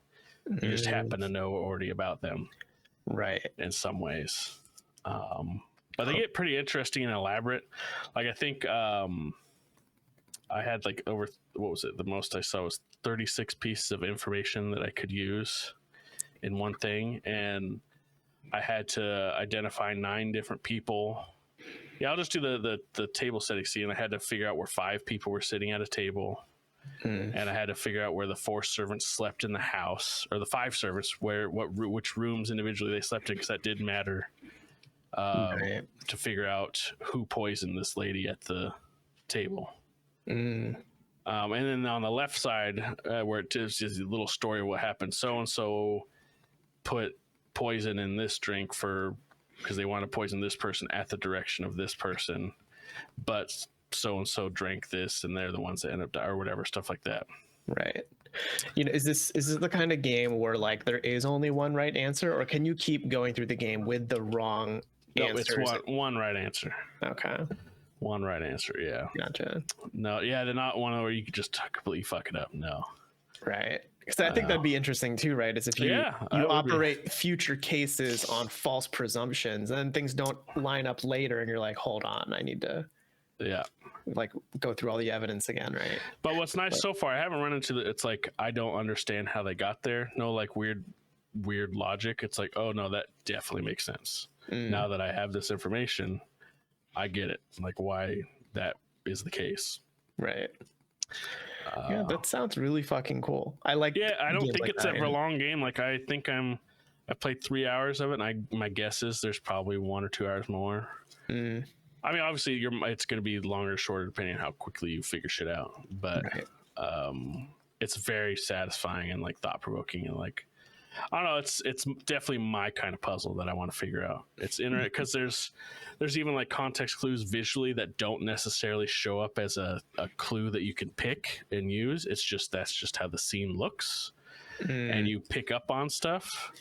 You just happen to know already about them. Right. In some ways. But they get pretty interesting and elaborate. Like I think I had like over, what was it? The most I saw was 36 pieces of information that I could use in one thing. And I had to identify 9 different people. Yeah, I'll just do the table setting scene. I had to figure out where 5 people were sitting at a table. And I had to figure out where the 4 servants slept in the house, or the 5 servants, which rooms individually they slept in, because that did matter to figure out who poisoned this lady at the table. And then on the left side, where it is just a little story of what happened. So and so put poison in this drink because they want to poison this person at the direction of this person, but so and so drank this and they're the ones that end up dying, or whatever, stuff like that. Right. Is this the kind of game where like there is only one right answer, or can you keep going through the game with the wrong answer? It's one right answer. Okay. One right answer. Yeah. Gotcha. No. Yeah. They're not one where you could just completely fuck it up. No. Right. Because I think that'd be interesting too, right? Is if you operate future cases on false presumptions, and then things don't line up later, and you're like, hold on, I need to like go through all the evidence again, right? But what's nice so far, I haven't run into it's like I don't understand how they got there. No like weird logic. It's like, oh no, that definitely makes sense. Now that I have this information, I get it, like why that is the case. Right. Yeah, that sounds really fucking cool. I like. Yeah, I don't think it's ever a long game. Like I think I played 3 hours of it, and my guess is there's probably 1 or 2 hours more. I mean, obviously, it's going to be longer or shorter depending on how quickly you figure shit out. But it's very satisfying and like thought provoking, and like I don't know. It's definitely my kind of puzzle that I want to figure out. It's interesting because there's even like context clues visually that don't necessarily show up as a clue that you can pick and use. It's just that's just how the scene looks, and you pick up on stuff.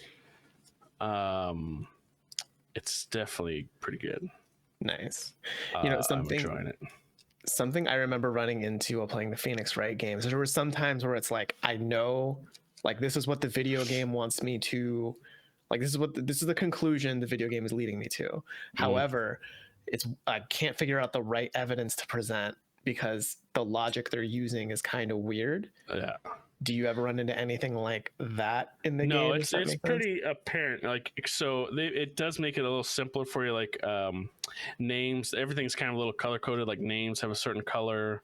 It's definitely pretty good. Nice. I'm enjoying it. Something I remember running into while playing the Phoenix Wright games. There were some times where it's like, I know, like, this is what the video game wants me to, like, this is the conclusion the video game is leading me to. However, I can't figure out the right evidence to present because the logic they're using is kind of weird. Yeah. Do you ever run into anything like that in the game? No, it's pretty apparent. Like, so it does make it a little simpler for you. Like, names, everything's kind of a little color coded. Like, names have a certain color.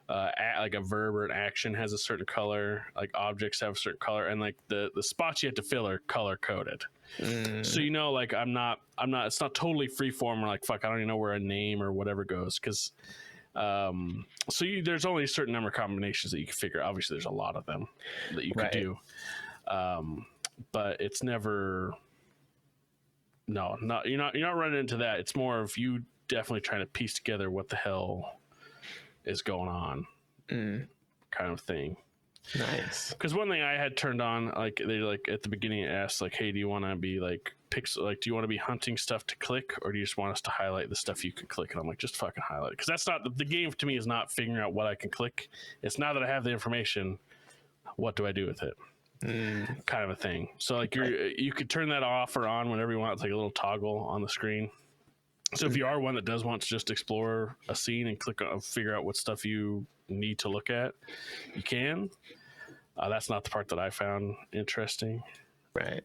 Like a verb or an action has a certain color. Like, objects have a certain color, and like the spots you have to fill are color coded. So like I'm not. It's not totally freeform. Or like, fuck, I don't even know where a name or whatever goes because. There's only a certain number of combinations that you can figure. Obviously, there's a lot of them that you could do, but it's never. No, you're not running into that. It's more of you definitely trying to piece together what the hell is going on, kind of thing. Nice. Because one thing I had turned on, like they like at the beginning asked, like, hey, do you want to be like do you want to be hunting stuff to click, or do you just want us to highlight the stuff you can click? And I'm like, just fucking highlight it, because that's not the game to me. Is not figuring out what I can click. It's now that I have the information, what do I do with it? Kind of a thing. So like you could turn that off or on whenever you want. It's like a little toggle on the screen. So if you are one that does want to just explore a scene and click on, figure out what stuff you need to look at, you can. That's not the part that I found interesting. Right.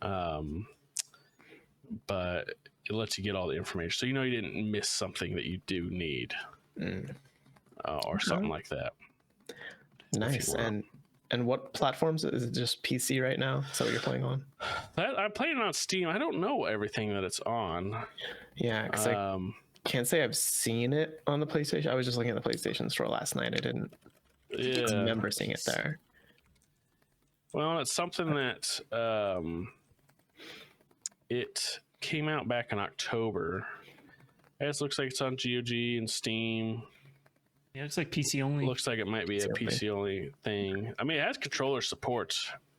But it lets you get all the information. So you didn't miss something that you do need. Or something like that. Nice. And what platforms? Is it just PC right now? Is that what you're playing on? I'm playing it on Steam. I don't know everything that it's on. Yeah, because I can't say I've seen it on the PlayStation. I was just looking at the PlayStation Store last night. I didn't remember seeing it there. Well, it's something that it came out back in October. It looks like it's on GOG and Steam. Yeah, it looks like PC only. Looks like it might be a PC only thing. I mean, it has controller support.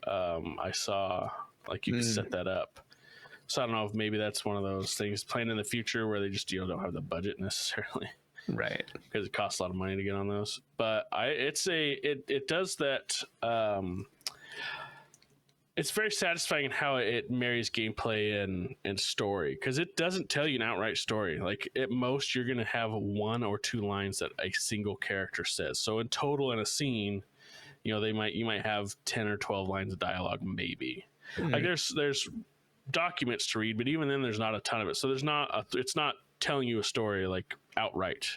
I saw like you can set that up. So I don't know if maybe that's one of those things playing in the future where they just don't have the budget necessarily, right? Because it costs a lot of money to get on those. But it does that. It's very satisfying in how it marries gameplay and story, because it doesn't tell you an outright story. Like at most, you're going to have 1 or 2 lines that a single character says. So in total, in a scene, you might have 10 or 12 lines of dialogue, maybe. Like there's documents to read, but even then, there's not a ton of it. So it's not telling you a story like outright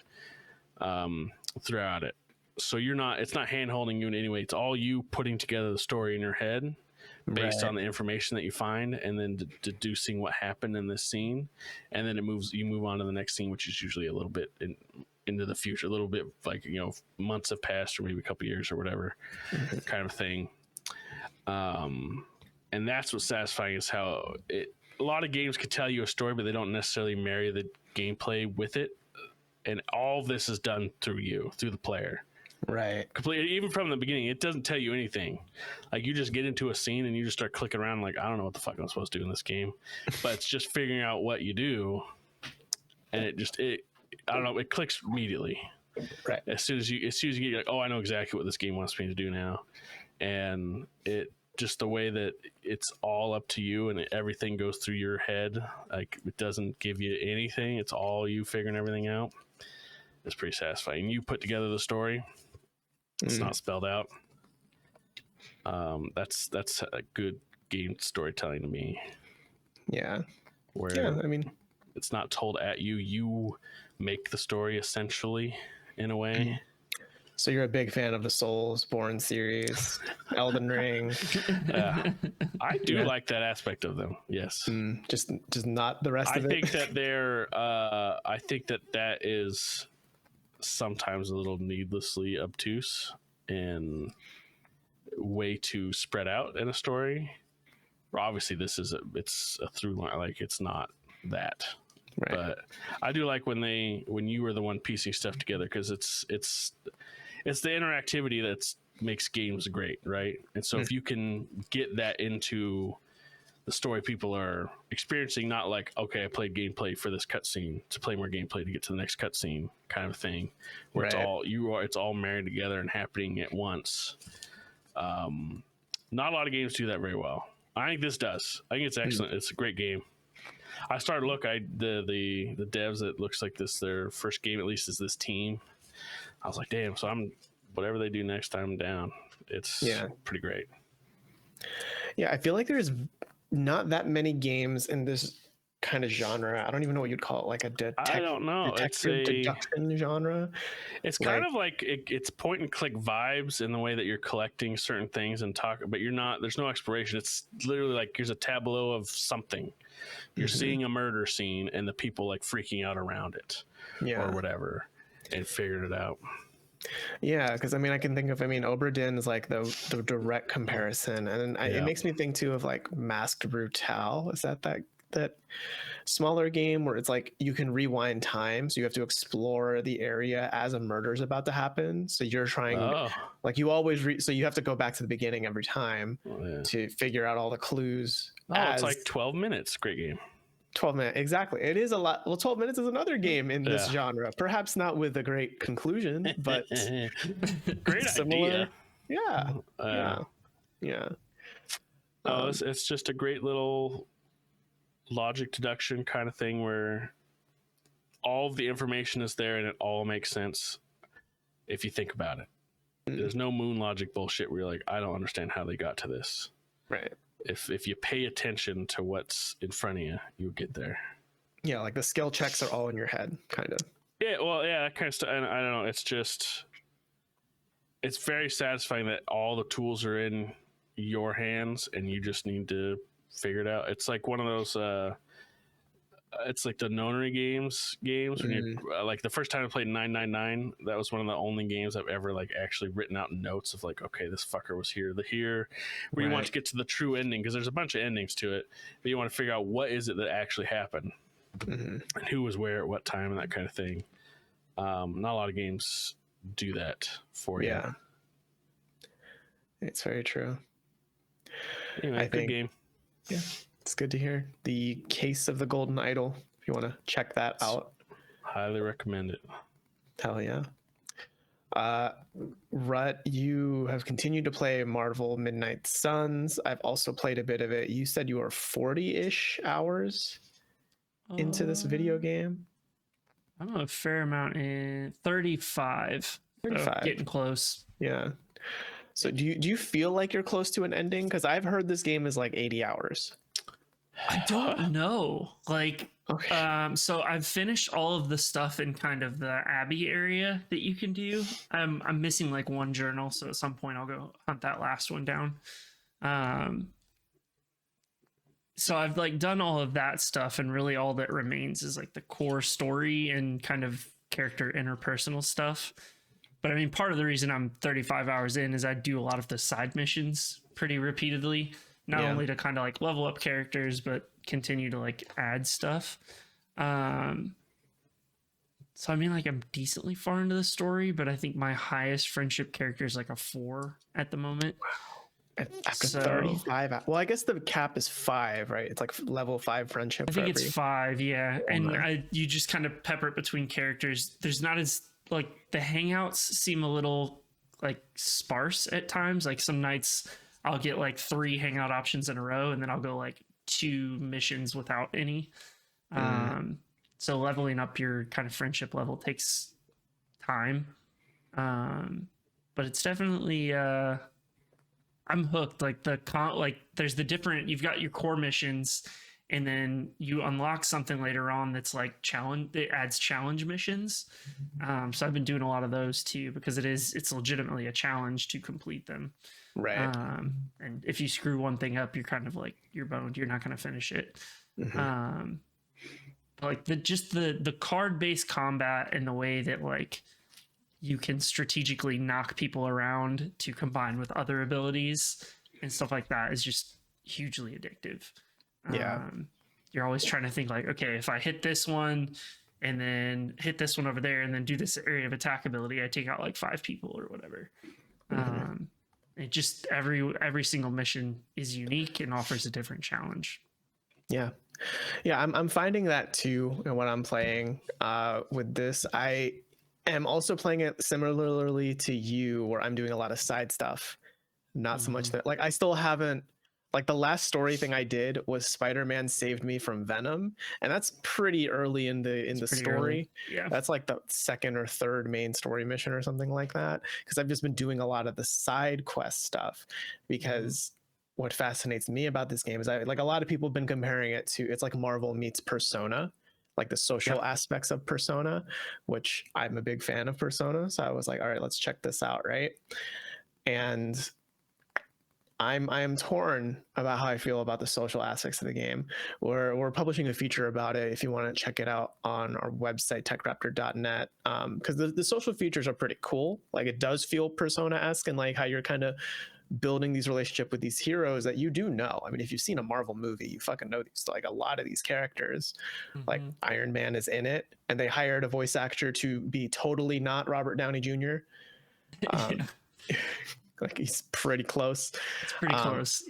throughout it. So it's not hand holding you in any way. It's all you putting together the story in your head, based on the information that you find, and then deducing what happened in this scene, and then you move on to the next scene, which is usually a little bit into the future, a little bit like months have passed or maybe a couple years or whatever, kind of thing. And that's what's satisfying, is how a lot of games can tell you a story, but they don't necessarily marry the gameplay with it, and all of this is done through the player. Right. Completely. Even from the beginning, it doesn't tell you anything. Like you just get into a scene and you just start clicking around. Like, I don't know what the fuck I'm supposed to do in this game, but it's just figuring out what you do. And I don't know. It clicks immediately. Right. As soon as you get like, oh, I know exactly what this game wants me to do now. And it just the way that it's all up to you and everything goes through your head. Like it doesn't give you anything. It's all you figuring everything out. It's pretty satisfying. You put together the story. It's not spelled out. That's a good game storytelling to me. Yeah. I mean, it's not told at you. You make the story essentially, in a way. So you're a big fan of the Soulsborne series, Elden Ring. Yeah, I do like that aspect of them. Yes. Just not the rest of it. I think that is sometimes a little needlessly obtuse and way too spread out in a story. obviously this is it's a through line, like it's not that. Right. But I do like when you were the one piecing stuff together, because it's the interactivity that makes games great, right? And so if you can get that into the story people are experiencing, not like, okay, I played gameplay for this cutscene to play more gameplay to get to the next cutscene kind of thing, where it's all married together and happening at once. Not a lot of games do that very well. I think this does. I think it's excellent. It's a great game. I started the devs, it looks like their first game at least is this team. I was like, damn. So whatever they do next time, I'm down. It's pretty great. Yeah, I feel like there's not that many games in this kind of genre. I don't even know what you'd call it, like a I don't know. detective deduction genre. It's kind of like it's point and click vibes in the way that you're collecting certain things and but you're not. There's no exploration. It's literally like here's a tableau of something. You're seeing a murder scene and the people like freaking out around it, or whatever, and figuring it out. Yeah, because I can think of Obra Dinn is like the direct comparison, and it makes me think too of like Masked Brutale. Is that smaller game where it's like you can rewind time, so you have to explore the area as a murder is about to happen. So you're trying, like you always, so you have to go back to the beginning every time to figure out all the clues. It's like 12 minutes. Great game. 12 minutes, exactly. It is a lot. Well, 12 minutes is another game in this genre, perhaps not with a great conclusion, but great similar. Idea. Yeah. It's just a great little logic deduction kind of thing where all of the information is there and it all makes sense if you think about it. There's no moon logic bullshit where you're like, I don't understand how they got to this. Right. If you pay attention to what's in front of you, you'll get there. Yeah, like the skill checks are all in your head, kind of. Yeah, well, yeah, that kind of stuff. And I don't know. It's very satisfying that all the tools are in your hands and you just need to figure it out. It's like one of those. It's like the nonary games when you're like the first time I played 999, that was one of the only games I've ever like actually written out notes of like, okay, this fucker was here where you want to get to the true ending, because there's a bunch of endings to it, but you want to figure out what is it that actually happened and who was where at what time and that kind of thing. Not a lot of games do that for you. Yeah, it's very true. Anyway, I think game. Yeah, it's good to hear. The Case of the Golden Idol, if you want to check that out. Highly recommend it. Hell yeah. Rut, you have continued to play Marvel Midnight Suns. I've also played a bit of it. You said you were 40-ish hours into this video game. I'm a fair amount in 35. 35. Getting close. Yeah. So do you feel like you're close to an ending? Because I've heard this game is like 80 hours. I don't know. Like, okay. So I've finished all of the stuff in kind of the Abbey area that you can do. I'm missing like one journal, so at some point I'll go hunt that last one down. So I've like done all of that stuff, and really all that remains is like the core story and kind of character interpersonal stuff. But I mean, part of the reason I'm 35 hours in is I do a lot of the side missions pretty repeatedly, not only to kind of like level up characters, but continue to like add stuff. So I mean, like I'm decently far into the story, but I think my highest friendship character is like a 4 at the moment. After 35, well, I guess the cap is 5, right? It's like level 5 friendship. I think it's 5, yeah. Oh, and you just kind of pepper it between characters. There's not as like the hangouts seem a little like sparse at times. Like some nights I'll get like 3 hangout options in a row, and then I'll go like 2 missions without any. So leveling up your kind of friendship level takes time. But it's definitely I'm hooked. Like there's the different, you've got your core missions, and then you unlock something later on that's like challenge. It adds challenge missions. So I've been doing a lot of those too, because it's legitimately a challenge to complete them. Right. And if you screw one thing up, you're kind of like, you're boned. You're not going to finish it. Like the card-based combat and the way that like you can strategically knock people around to combine with other abilities and stuff like that is just hugely addictive. Yeah. You're always trying to think like, okay, if I hit this one and then hit this one over there and then do this area of attack ability, I take out like 5 people or whatever. It just every single mission is unique and offers a different challenge. Yeah. I'm finding that too when I'm playing with this. I am also playing it similarly to you, where I'm doing a lot of side stuff. Not so much that, like, I still haven't, like, the last story thing I did was Spider-Man saved me from Venom, and that's pretty early in the story. Early. Yeah, that's like the second or third main story mission or something like that, because I've just been doing a lot of the side quest stuff. Because what fascinates me about this game is, like, a lot of people have been comparing it to, it's like Marvel meets Persona, like the social aspects of Persona, which I'm a big fan of Persona. So I was like, all right, let's check this out, right? And I am torn about how I feel about the social aspects of the game. We're publishing a feature about it if you want to check it out on our website, techraptor.net, because the social features are pretty cool. Like, it does feel Persona-esque, and like how you're kind of building these relationships with these heroes that you do know. I mean, if you've seen a Marvel movie, you fucking know these, like, a lot of these characters. Like, Iron Man is in it, and they hired a voice actor to be totally not Robert Downey Jr. Like, he's pretty close. It's pretty close.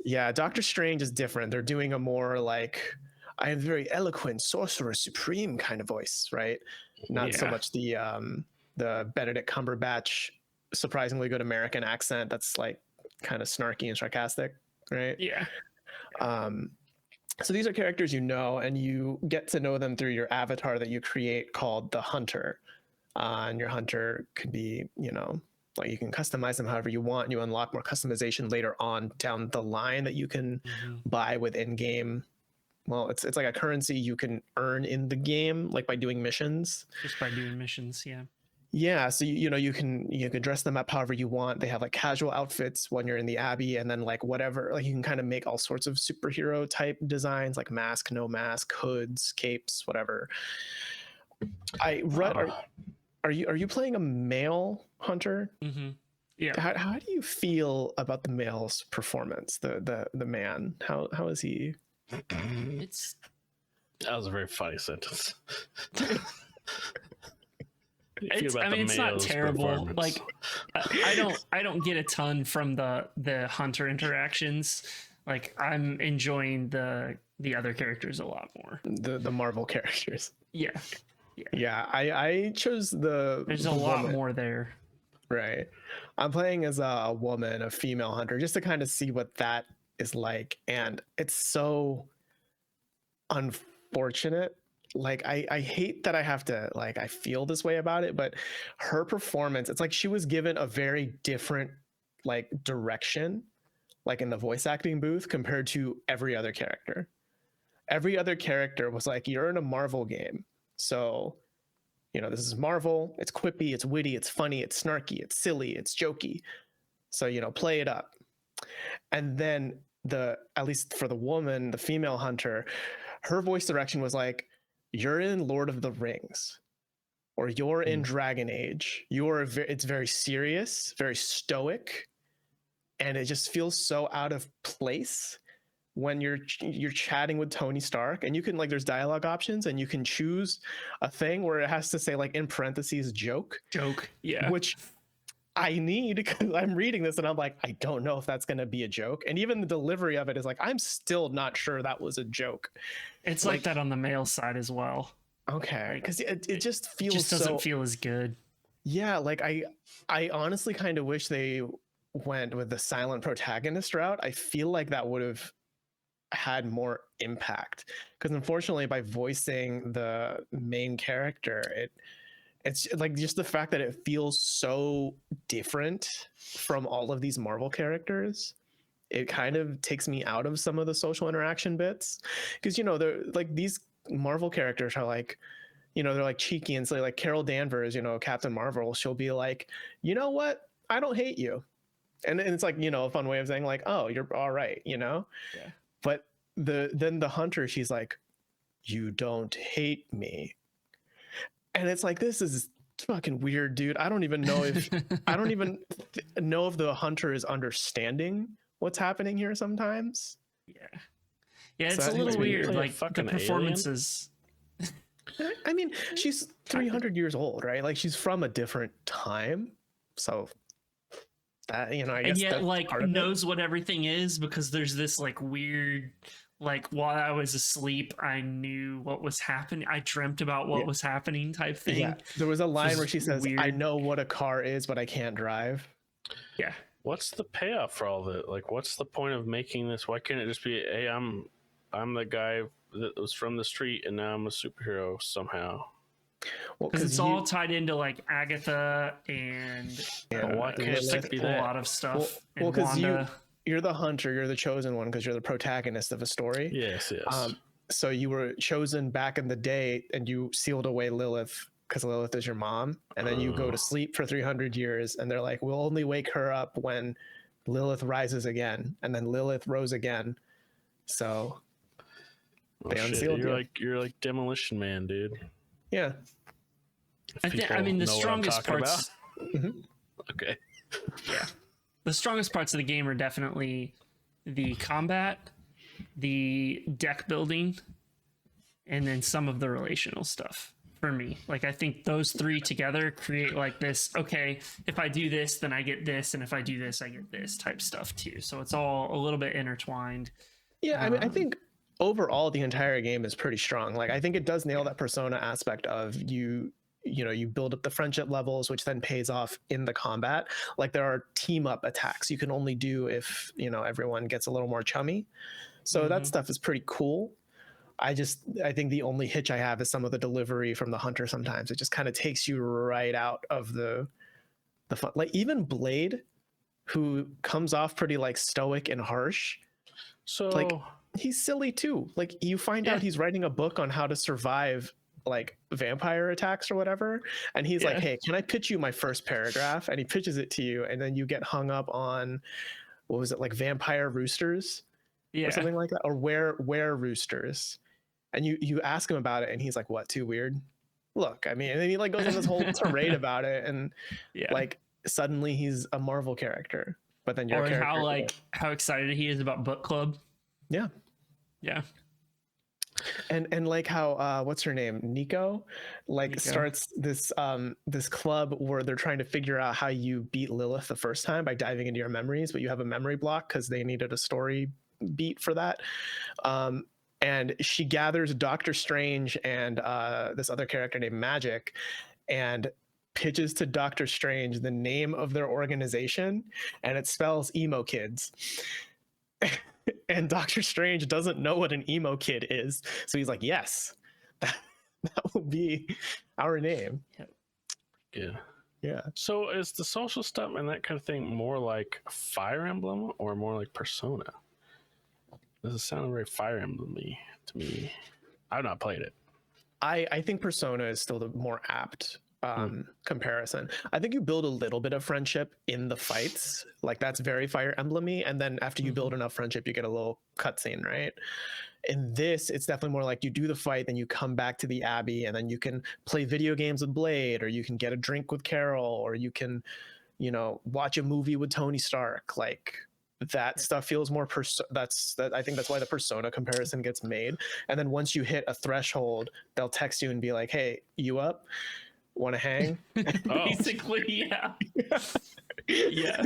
Yeah. Doctor Strange is different. They're doing a more like, I have very eloquent sorcerer supreme kind of voice, right? Not so much the Benedict Cumberbatch surprisingly good American accent that's like kind of snarky and sarcastic, right? So these are characters you know, and you get to know them through your avatar that you create called the Hunter. And your Hunter could be, like, you can customize them however you want. You unlock more customization later on down the line that you can buy with in-game. Well, it's like a currency you can earn in the game, like by doing missions. Just by doing missions, Yeah, so you can dress them up however you want. They have like casual outfits when you're in the Abbey, and then like whatever, like you can kind of make all sorts of superhero type designs, like mask, no mask, hoods, capes, whatever. I read. Are you playing a male Hunter? Yeah. How do you feel about the male's performance? The man. How is he? It's That was a very funny sentence. it's not terrible. Like, I don't get a ton from the Hunter interactions. Like, I'm enjoying the other characters a lot more. The Marvel characters. Yeah, I chose there's a lot more there. Right. I'm playing as a woman, a female Hunter, just to kind of see what that is like. And it's so unfortunate. Like, I hate that I have to, like, I feel this way about it, but her performance, it's like she was given a very different, like, direction, like in the voice acting booth, compared to every other character. Every other character was like, you're in a Marvel game. So, this is Marvel. It's quippy, it's witty, it's funny, it's snarky, it's silly, it's jokey. So, play it up. And then at least for the woman, the female Hunter, her voice direction was like, you're in Lord of the Rings, or you're in Dragon Age. It's very serious, very stoic, and it just feels so out of place when you're chatting with Tony Stark, and you can, like, there's dialogue options, and you can choose a thing where it has to say, like, in parentheses, joke, which I need, because I'm reading this and I'm like, I don't know if that's going to be a joke. And even the delivery of it is like, I'm still not sure that was a joke. It's like that on the male side as well. Okay, because it just feels, it just doesn't feel as good. Yeah, like I honestly kind of wish they went with the silent protagonist route. I feel like that would have had more impact, because unfortunately, by voicing the main character, it's like just the fact that it feels so different from all of these Marvel characters, it kind of takes me out of some of the social interaction bits, because they're like, these Marvel characters are like, they're like cheeky and silly. Like Carol Danvers, Captain Marvel, she'll be like, you know what, I don't hate you, and it's like, a fun way of saying like, oh, you're all right, But then the Hunter, she's like, you don't hate me. And it's like, this is fucking weird, dude. I don't even know if know if the Hunter is understanding what's happening here sometimes. Yeah. Yeah, it's So a I think little it's gonna be weird. play a Like the fucking performances. I mean, she's 300 years old, right? Like she's from a different time, so that I And guess yet that's like part of it. knows what everything is because there's this like weird like while I was asleep I knew what was happening. I dreamt about what was happening type thing. Yeah, there was a line is where she says, "I weird. know what a car is, but I can't drive." Yeah. What's the payoff for all that? Like, what's the point of making this? Why can't it just be, hey, I'm the guy that was from the street, and now I'm a superhero somehow? Well, Because it's all tied into like Agatha and Why can't just it like be a that? lot of stuff. Well, and because Wanda. you're the hunter, you're the chosen one because you're the protagonist of a story. Yes. So you were chosen back in the day, and you sealed away Lilith because Lilith is your mom, and then you go to sleep for 300 years, and they're like, "We'll only wake her up when Lilith rises again," and then Lilith rose again. So they unsealed you. You're like Demolition Man, dude. Yeah. I mean, the strongest parts. Mhm. Okay. Yeah. The strongest parts of the game are definitely the combat, the deck building, and then some of the relational stuff for me. Like, I think those three together create like this, okay, if I do this, then I get this. And if I do this, I get this type stuff too. So it's all a little bit intertwined. Yeah. I mean, I think overall the entire game is pretty strong. Like, I think it does nail that persona aspect of you build up the friendship levels, which then pays off in the combat. Like there are team up attacks you can only do if, everyone gets a little more chummy. So that stuff is pretty cool. I think the only hitch I have is some of the delivery from the hunter. Sometimes it just kind of takes you right out of the fun. Like even Blade, who comes off pretty like stoic and harsh. So like he's silly too. Like you find out he's writing a book on how to survive like vampire attacks or whatever, and he's like, "Hey, can I pitch you my first paragraph?" And he pitches it to you, and then you get hung up on what was it, like vampire roosters or something like that, or where roosters, and you ask him about it, and he's like, "What, too weird?" Look, I mean, and then he like goes on this whole tirade about it, and like suddenly he's a Marvel character, but then your character, how excited he is about book club. Yeah. And like how what's her name, Nico starts this club where they're trying to figure out how you beat Lilith the first time by diving into your memories, but you have a memory block because they needed a story beat for that. And she gathers Doctor Strange and this other character named Magic, and pitches to Doctor Strange the name of their organization, and it spells emo kids. And Doctor Strange doesn't know what an emo kid is, so he's like, "Yes, that will be our name." Yeah. So is the social stuff and that kind of thing more like Fire Emblem or more like Persona? This is sounding very Fire Emblem-y to me. I've not played it. I think Persona is still the more apt comparison. I think you build a little bit of friendship in the fights, like that's very Fire Emblem-y, and then after you build enough friendship, you get a little cutscene, right? In this, it's definitely more like you do the fight, then you come back to the Abbey, and then you can play video games with Blade, or you can get a drink with Carol, or you can, watch a movie with Tony Stark. Like that stuff feels more I think that's why the Persona comparison gets made. And then once you hit a threshold, they'll text you and be like, "Hey, you up? Want to hang?" Basically, yeah.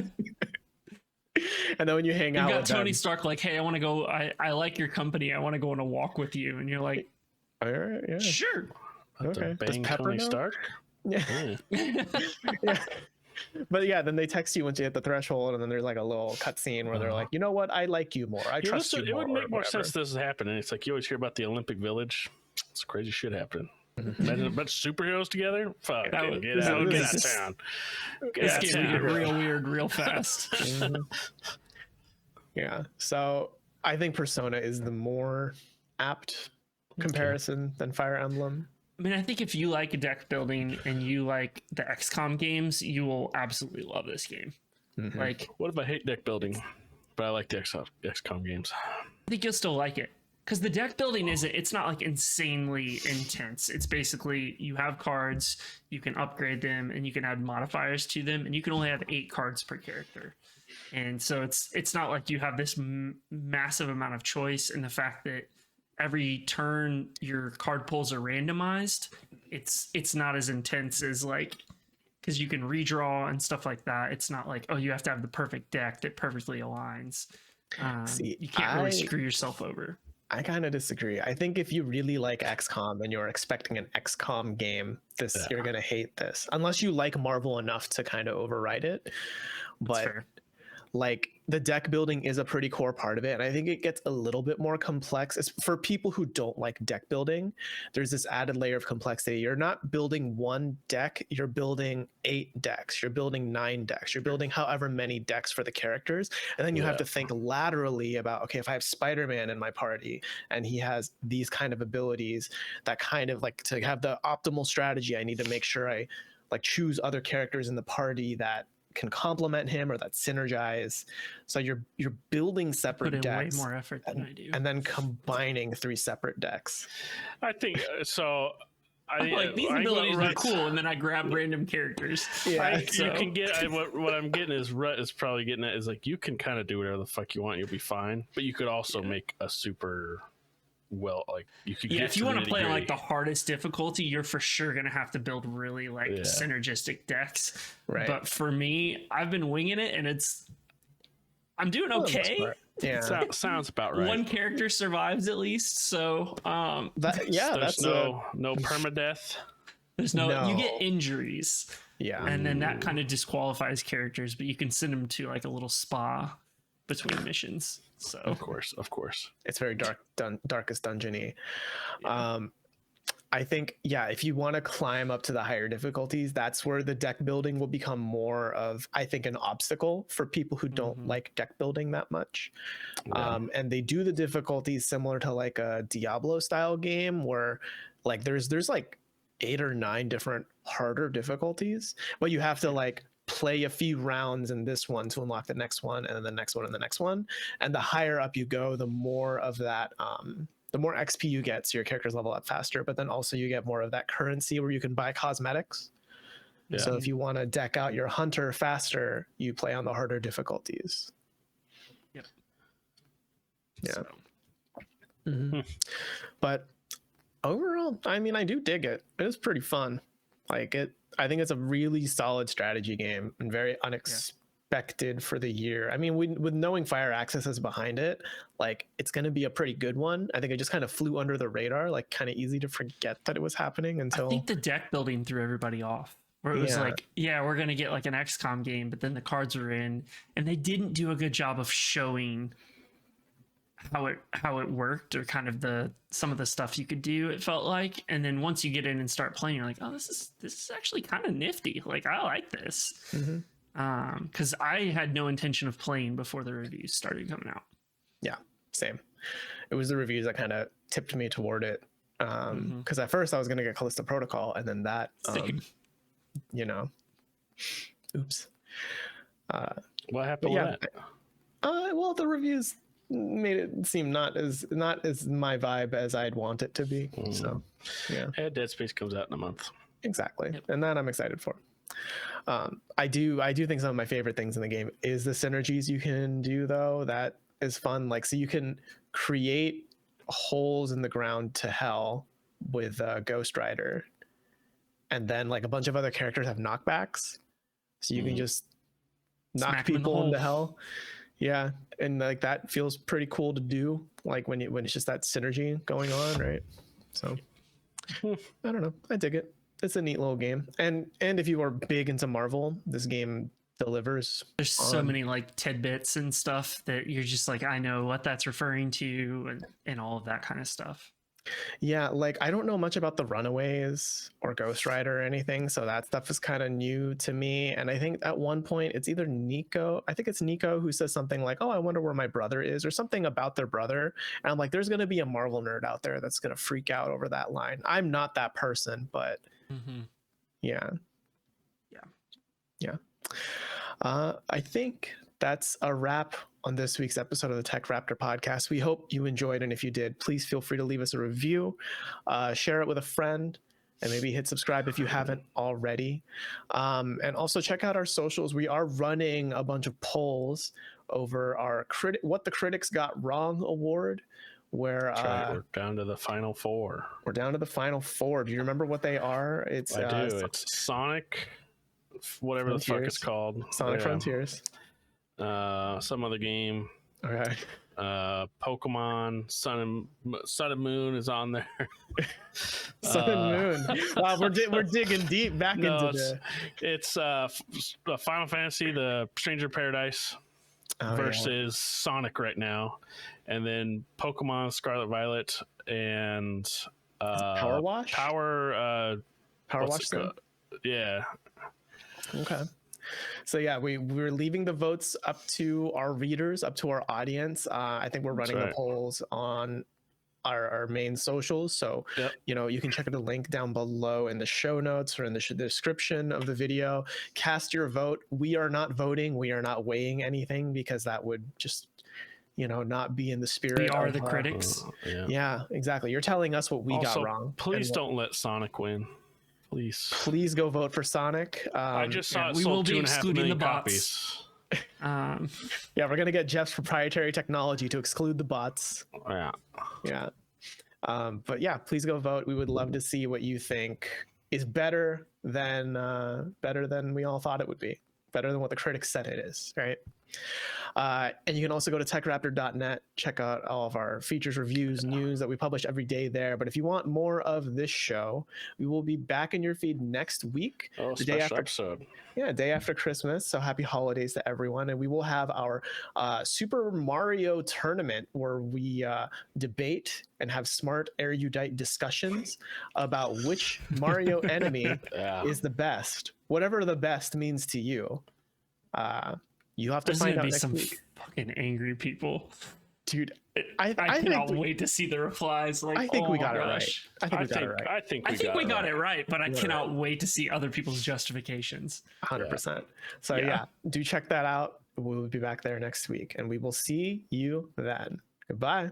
And then when you hang out, you got with Tony them, Stark like, "Hey, I want to go. I like your company. I want to go on a walk with you." And you're like, "All right, yeah, sure, okay." Does Pepper Tony know? Stark? Yeah. Yeah. But yeah, then they text you once you hit the threshold, and then there's like a little cutscene where they're like, "You know what? I like you more. I trust you more." It would make more sense if this is happening. It's like you always hear about the Olympic Village. It's crazy shit happening. Imagine a bunch of superheroes together. Fuck, get out of town. This game would get real weird real fast. Yeah, so I think Persona is the more apt comparison than Fire Emblem. I mean, I think if you like deck building and you like the XCOM games, you will absolutely love this game. Like, what if I hate deck building, but I like the XCOM games? I think you'll still like it. because the deck building it's not like insanely intense. It's basically you have cards, you can upgrade them, and you can add modifiers to them, and you can only have 8 cards per character. And so it's not like you have this massive amount of choice, and the fact that every turn your card pulls are randomized, it's not as intense as like, because you can redraw and stuff like that. It's not like, oh, you have to have the perfect deck that perfectly aligns. See, you can't really screw yourself over. I kind of disagree. I think if you really like XCOM and you're expecting an XCOM game, you're gonna hate this, unless you like Marvel enough to kind of override it. But like, the deck building is a pretty core part of it, and I think it gets a little bit more complex. It's for people who don't like deck building. There's this added layer of complexity. You're not building one deck, you're building 8 decks, you're building 9 decks, you're building however many decks for the characters, and then you have to think laterally about, okay, if I have Spider-Man in my party and he has these kind of abilities, that kind of like, to have the optimal strategy, I need to make sure I like choose other characters in the party that can complement him or that synergize. So you're building separate decks, way more effort than I do, and then combining 3 separate decks. I think so. I'm like, these abilities are cool, and then I grab random characters. Yeah, you can get what I'm getting is Rut is probably getting at is like, you can kind of do whatever the fuck you want, you'll be fine, but you could also make a super like you could get if you want to play on like the hardest difficulty, you're for sure gonna have to build really like synergistic decks, right? But for me, I've been winging it, and I'm doing okay. Sounds about right. One character survives at least, so there's no permadeath. There's no you get injuries, and then that kind of disqualifies characters, but you can send them to like a little spa between missions. So of course it's very darkest dungeony. I think if you want to climb up to the higher difficulties, that's where the deck building will become more of, I think, an obstacle for people who don't like deck building that much. And they do the difficulties similar to like a Diablo style game, where like there's like 8 or 9 different harder difficulties, but you have to like play a few rounds in this one to unlock the next one, and then the next one and the next one. And the higher up you go, the more of that the more XP you get, so your characters level up faster, but then also you get more of that currency where you can buy cosmetics. So if you want to deck out your hunter faster, you play on the harder difficulties. But overall, I mean, I do dig it. It is pretty fun. Like I think it's a really solid strategy game and very unexpected for the year. I mean, with knowing Fire Access is behind it, like it's going to be a pretty good one. I think it just kind of flew under the radar, like kind of easy to forget that it was happening until. I think the deck building threw everybody off. Where it was like, we're going to get like an XCOM game, but then the cards were in, and they didn't do a good job of showing how it worked, or kind of some of the stuff you could do, it felt like. And then once you get in and start playing, you're like, oh, this is actually kind of nifty. Like, I like this. Because I had no intention of playing before the reviews started coming out. Yeah, same. It was the reviews that kind of tipped me toward it. Because at first I was going to get Callisto Protocol, and then that, oops. What happened with that? Well, the reviews made it seem not as my vibe as I'd want it to be. So Dead Space comes out in a month. Exactly. And that I'm excited for. I do think some of my favorite things in the game is the synergies you can do, though. That is fun. Like, so you can create holes in the ground to hell with Ghost Rider, and then like a bunch of other characters have knockbacks, so you can just knock people into hell. Yeah, and like that feels pretty cool to do, like when it's just that synergy going on, right? So I don't know, I dig it. It's a neat little game, and if you are big into Marvel, this game delivers. There's so many like tidbits and stuff that you're just like, I know what that's referring to, and all of that kind of stuff. Yeah, like I don't know much about the Runaways or Ghost Rider or anything, so that stuff is kind of new to me. And I think at one point it's either Nico, I think it's Nico, who says something like, oh, I wonder where my brother is, or something about their brother. And I'm like, there's going to be a Marvel nerd out there that's going to freak out over that line. I'm not that person, but yeah. I think that's a wrap on this week's episode of the TechRaptor podcast. We hope you enjoyed, and if you did, please feel free to leave us a review, share it with a friend, and maybe hit subscribe if you haven't already. And also check out our socials. We are running a bunch of polls over our What the Critics Got Wrong award, where right. We're down to the final 4. We're down to the final 4. Do you remember what they are? I do. It's Sonic, whatever Frontiers. the fuck it's called. Sonic Frontiers. Some other game. Okay. Pokemon, Sun and Moon is on there. Sun and Moon. Wow, we're digging deep back into it's Final Fantasy, the Stranger Paradise versus Sonic right now, and then Pokemon Scarlet Violet and Power Wash. Power Wash. Yeah. Okay. So yeah, we're leaving the votes up to our readers, up to our audience. I think we're running the polls on our main socials. So, you can check the link down below in the show notes or in the description of the video. Cast your vote. We are not voting. We are not weighing anything because that would just, not be in the spirit. We are the critics. Yeah, exactly. You're telling us what we got wrong. Please don't let Sonic win. Please go vote for Sonic. I just saw we will be excluding the bots. Yeah, we're gonna get Jeff's proprietary technology to exclude the bots. Yeah. But yeah, please go vote. We would love to see what you think is better than we all thought it would be. Better than what the critics said it is, right? And you can also go to techraptor.net, check out all of our features, reviews, news that we publish every day there. But if you want more of this show, we will be back in your feed next week. The day after episode. Yeah, day after Christmas. So happy holidays to everyone. And we will have our Super Mario tournament where we debate and have smart, erudite discussions about which Mario enemy is the best. Whatever the best means to you. You have to find out next week. Fucking angry people, dude. I cannot wait to see the replies. I think we got it right. I think we got it right, but I cannot wait to see other people's justifications. 100%. So yeah, do check that out. We'll be back there next week, and we will see you then. Goodbye.